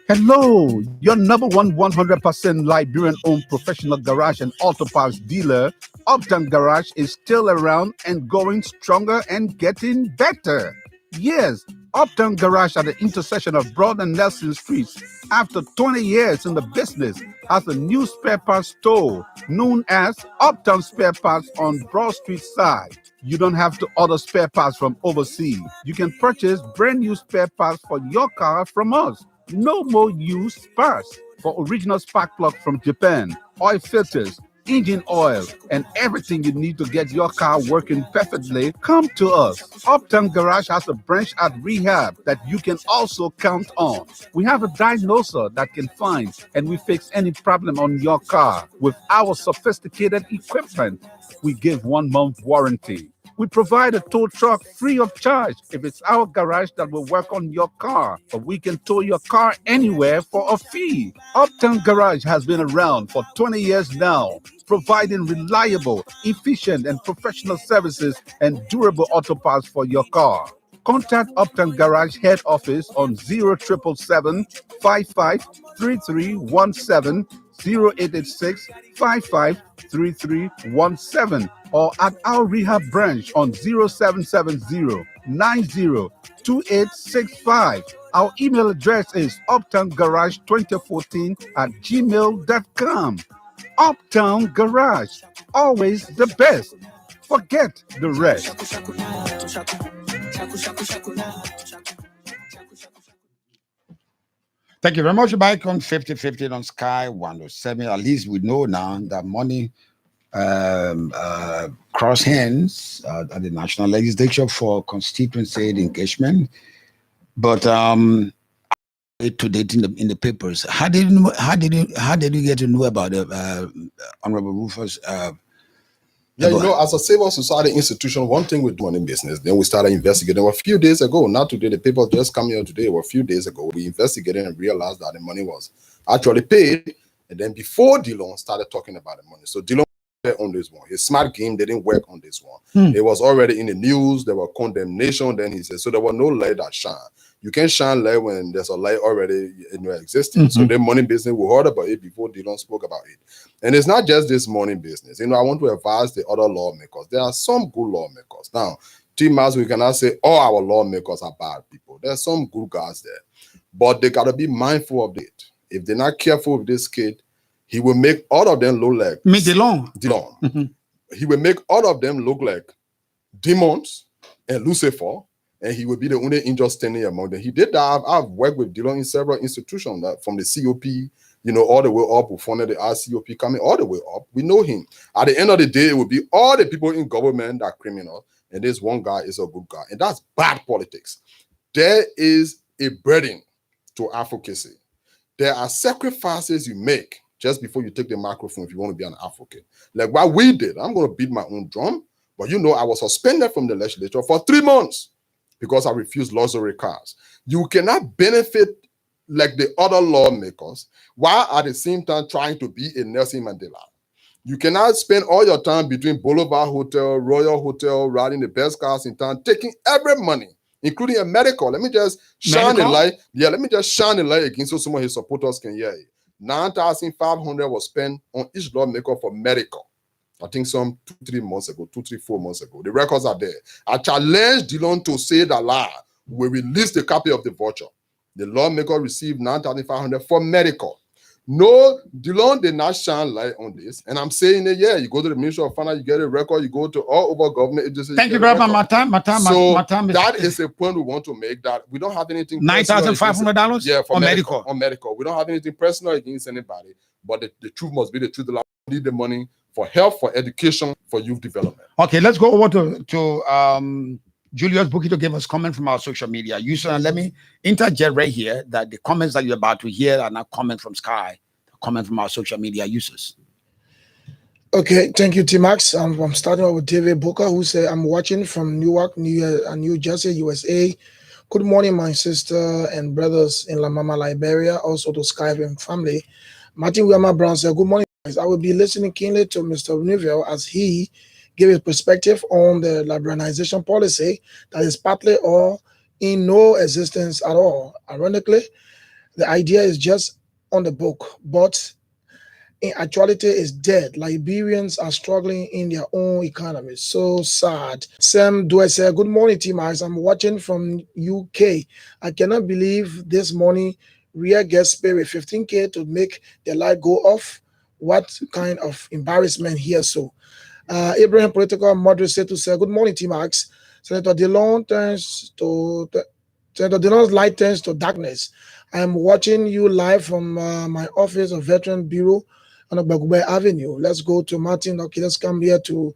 Hello, your number one 100% Liberian-owned professional garage and auto parts dealer, Uptown Garage, is still around and going stronger and getting better. Yes, Uptown Garage at the intersection of Broad and Nelson Streets, after 20 years in the business, has a new spare parts store known as Uptown Spare Parts on Broad Street side. You don't have to order spare parts from overseas. You can purchase brand new spare parts for your car from us. No more used parts. For original spark plug from Japan, oil filters, engine oil, and everything you need to get your car working perfectly, come to us. Uptown Garage has a branch at Rehab that you can also count on. We have a diagnoser that can find and we fix any problem on your car. With our sophisticated equipment, we give 1 month warranty. We provide a tow truck free of charge if it's our garage that will work on your car, but we can tow your car anywhere for a fee. Uptown Garage has been around for 20 years now, providing reliable, efficient, and professional services and durable auto parts for your car. Contact Uptown Garage head office on 0777 55 3317, 0886 55 3317, or at our rehab branch on 0770 90 2865. Our email address is uptowngarage2014@gmail.com. Uptown Garage, always the best. Forget the rest. Thank you very much. Back on 50/50 on Sky 107. At least we know now that money cross hands at the National Legislature for constituency engagement. But to date in the papers, how did you get to know about it, Honorable Rufus? Yeah, you know, as a civil society institution, one thing we do in business, then we started investigating. A few days ago, not today, the people just come here today, a few days ago, we investigated and realized that the money was actually paid. And then before Dillon started talking about the money. So Dillon on this one. His smart game didn't work on this one. It was already in the news. There were condemnation. Then he said, so there was no light that shine. You can't shine light when there's a light already in your existence. So the money business, we heard about it before Dillon spoke about it. And it's not just this money business. You know, I want to advise the other lawmakers. There are some good lawmakers. Now, T-Mas, we cannot say all our lawmakers are bad people. There are some good guys there. But they got to be mindful of it. If they're not careful with this kid, he will make all of them look like Dillon. He will make all of them look like demons and Lucifer, and he will be the only angel standing among them. He did that. I've worked with Dillon in several institutions, that from the COP, you know, all the way up. We funded the RCOP coming all the way up. We know him. At the end of the day, it will be all the people in government that are criminals, and this one guy is a good guy, and that's bad politics. There is a burden to advocacy. There are sacrifices you make just before you take the microphone if you want to be an advocate. Like what we did, I'm going to beat my own drum, but you know, I was suspended from the legislature for 3 months because I refused luxury cars. You cannot benefit like the other lawmakers while at the same time trying to be a Nelson Mandela. You cannot spend all your time between Boulevard Hotel, Royal Hotel, riding the best cars in town, taking every money, including a medical. Let me just shine the light. Yeah, let me just shine the light again so some of his supporters can hear it. 9,500 was spent on each lawmaker for medical. I think some 2-3 months ago, 2-4 months ago. The records are there. I challenge Dillon to say the lie. We release the copy of the voucher. The lawmaker received 9,500 for medical. No, DeLon did not shine light on this. And I'm saying it, yeah, you go to the Ministry of Finance, you get a record, you go to all over government agencies. Thank you very much. My time that is a point we want to make, that we don't have anything $9,500 yeah, for medical. On medical. We don't have anything personal against anybody, but the truth must be the truth. We need the money for health, for education, for youth development. Okay, let's go over to Julius Buki to give us comment from our social media user. And let me interject right here that the comments that you're about to hear are not comment from Sky, comment from our social media users. Okay, thank you, T-Max. I'm starting off with David Booker, who said, I'm watching from Newark, New Jersey, USA. Good morning, my sister and brothers in La Mama, Liberia, also to Skype and family. Martin Wilma Brown said, good morning, guys. I will be listening keenly to Mr. Neufville as he give his perspective on the Liberianization policy that is partly or in no existence at all. Ironically, the idea is just on the book, but in actuality is dead. Liberians are struggling in their own economy. So sad. Sam Dwyer said, good morning, T-Max. I'm watching from UK. I cannot believe this morning Ria gets paid with $15K to make the light go off. What kind of embarrassment here? So Abraham Political Moderate said to say, good morning, T-Max. Senator DeLon Senator DeLon's light turns to darkness. I am watching you live from my office of Veteran Bureau on Ogbagube Avenue. Let's go to Martin. Okay, let's come here to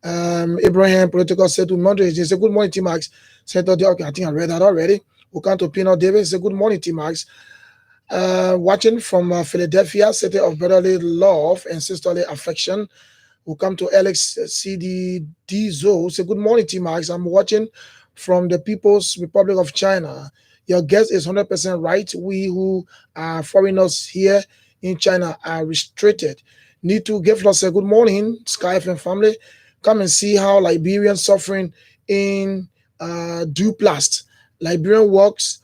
Abraham Political said to Moderate. He said, good morning, T-Max. Senator, okay, I think I read that already. We'll come to Pino Davis. He said, good morning, T-Max. Watching from Philadelphia, city of brotherly love and sisterly affection. We'll come to Alex CDD Zo. Say, good morning, T-Max. I'm watching from the People's Republic of China. Your guest is 100% right. We who are foreigners here in China are restricted. Need to give us a good morning, Sky FM family. Come and see how Liberians suffering in Duplast. Liberians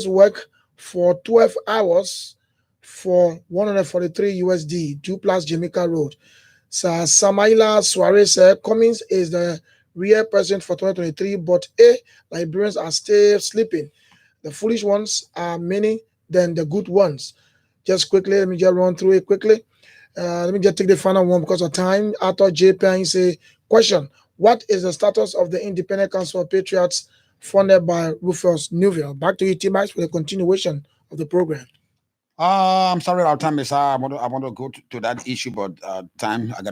work for 12 hours for 143 USD. Duplast Jamaica Road. So Samaila Suarez said, Cummings is the real president for 2023, but Liberians are still sleeping. The foolish ones are many than the good ones. Just quickly, let me just run through it quickly. Let me just take the final one because of time. Arthur J. Payne say, question, what is the status of the Independent Council of Patriots funded by Rufus Neufville? Back to you, T-Max, for the continuation of the program. I'm sorry, our time is. I want to go to that issue, but time. I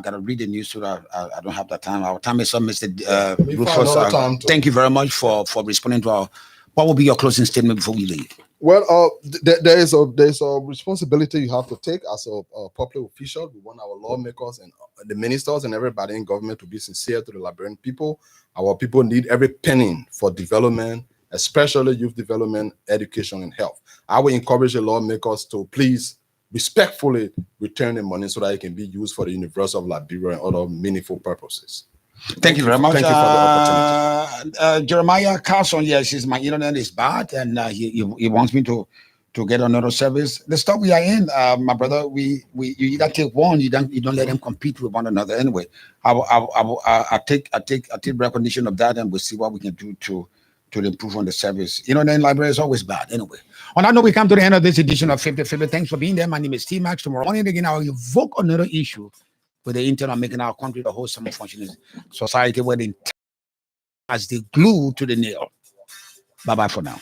gotta read the news so that I don't have that time. Our time is up, Mr. Rufus. Thank you very much for responding to our. What will be your closing statement before we leave? Well, there is a responsibility you have to take as a public official. We want our lawmakers and the ministers and everybody in government to be sincere to the Liberian people. Our people need every penny for development, especially youth development, education, and health. I will encourage the lawmakers to please respectfully return the money so that it can be used for the University of Liberia and other meaningful purposes. Thank you very much. Thank you for the opportunity. Jeremiah Carson, yes, my internet is bad, and he wants me to get another service. The stuff we are in, my brother, you gotta take one. You don't let them compete with one another. Anyway, I take recognition of that, and we'll see what we can do to improve on the service. Then library is always bad. Anyway, on that note, we come to the end of this edition of 50. Thanks for being there. My name is T-Max. Tomorrow morning again, I will evoke another issue with the intent of making our country the wholesome functioning society where the as the glue to the nail. Bye-bye for now.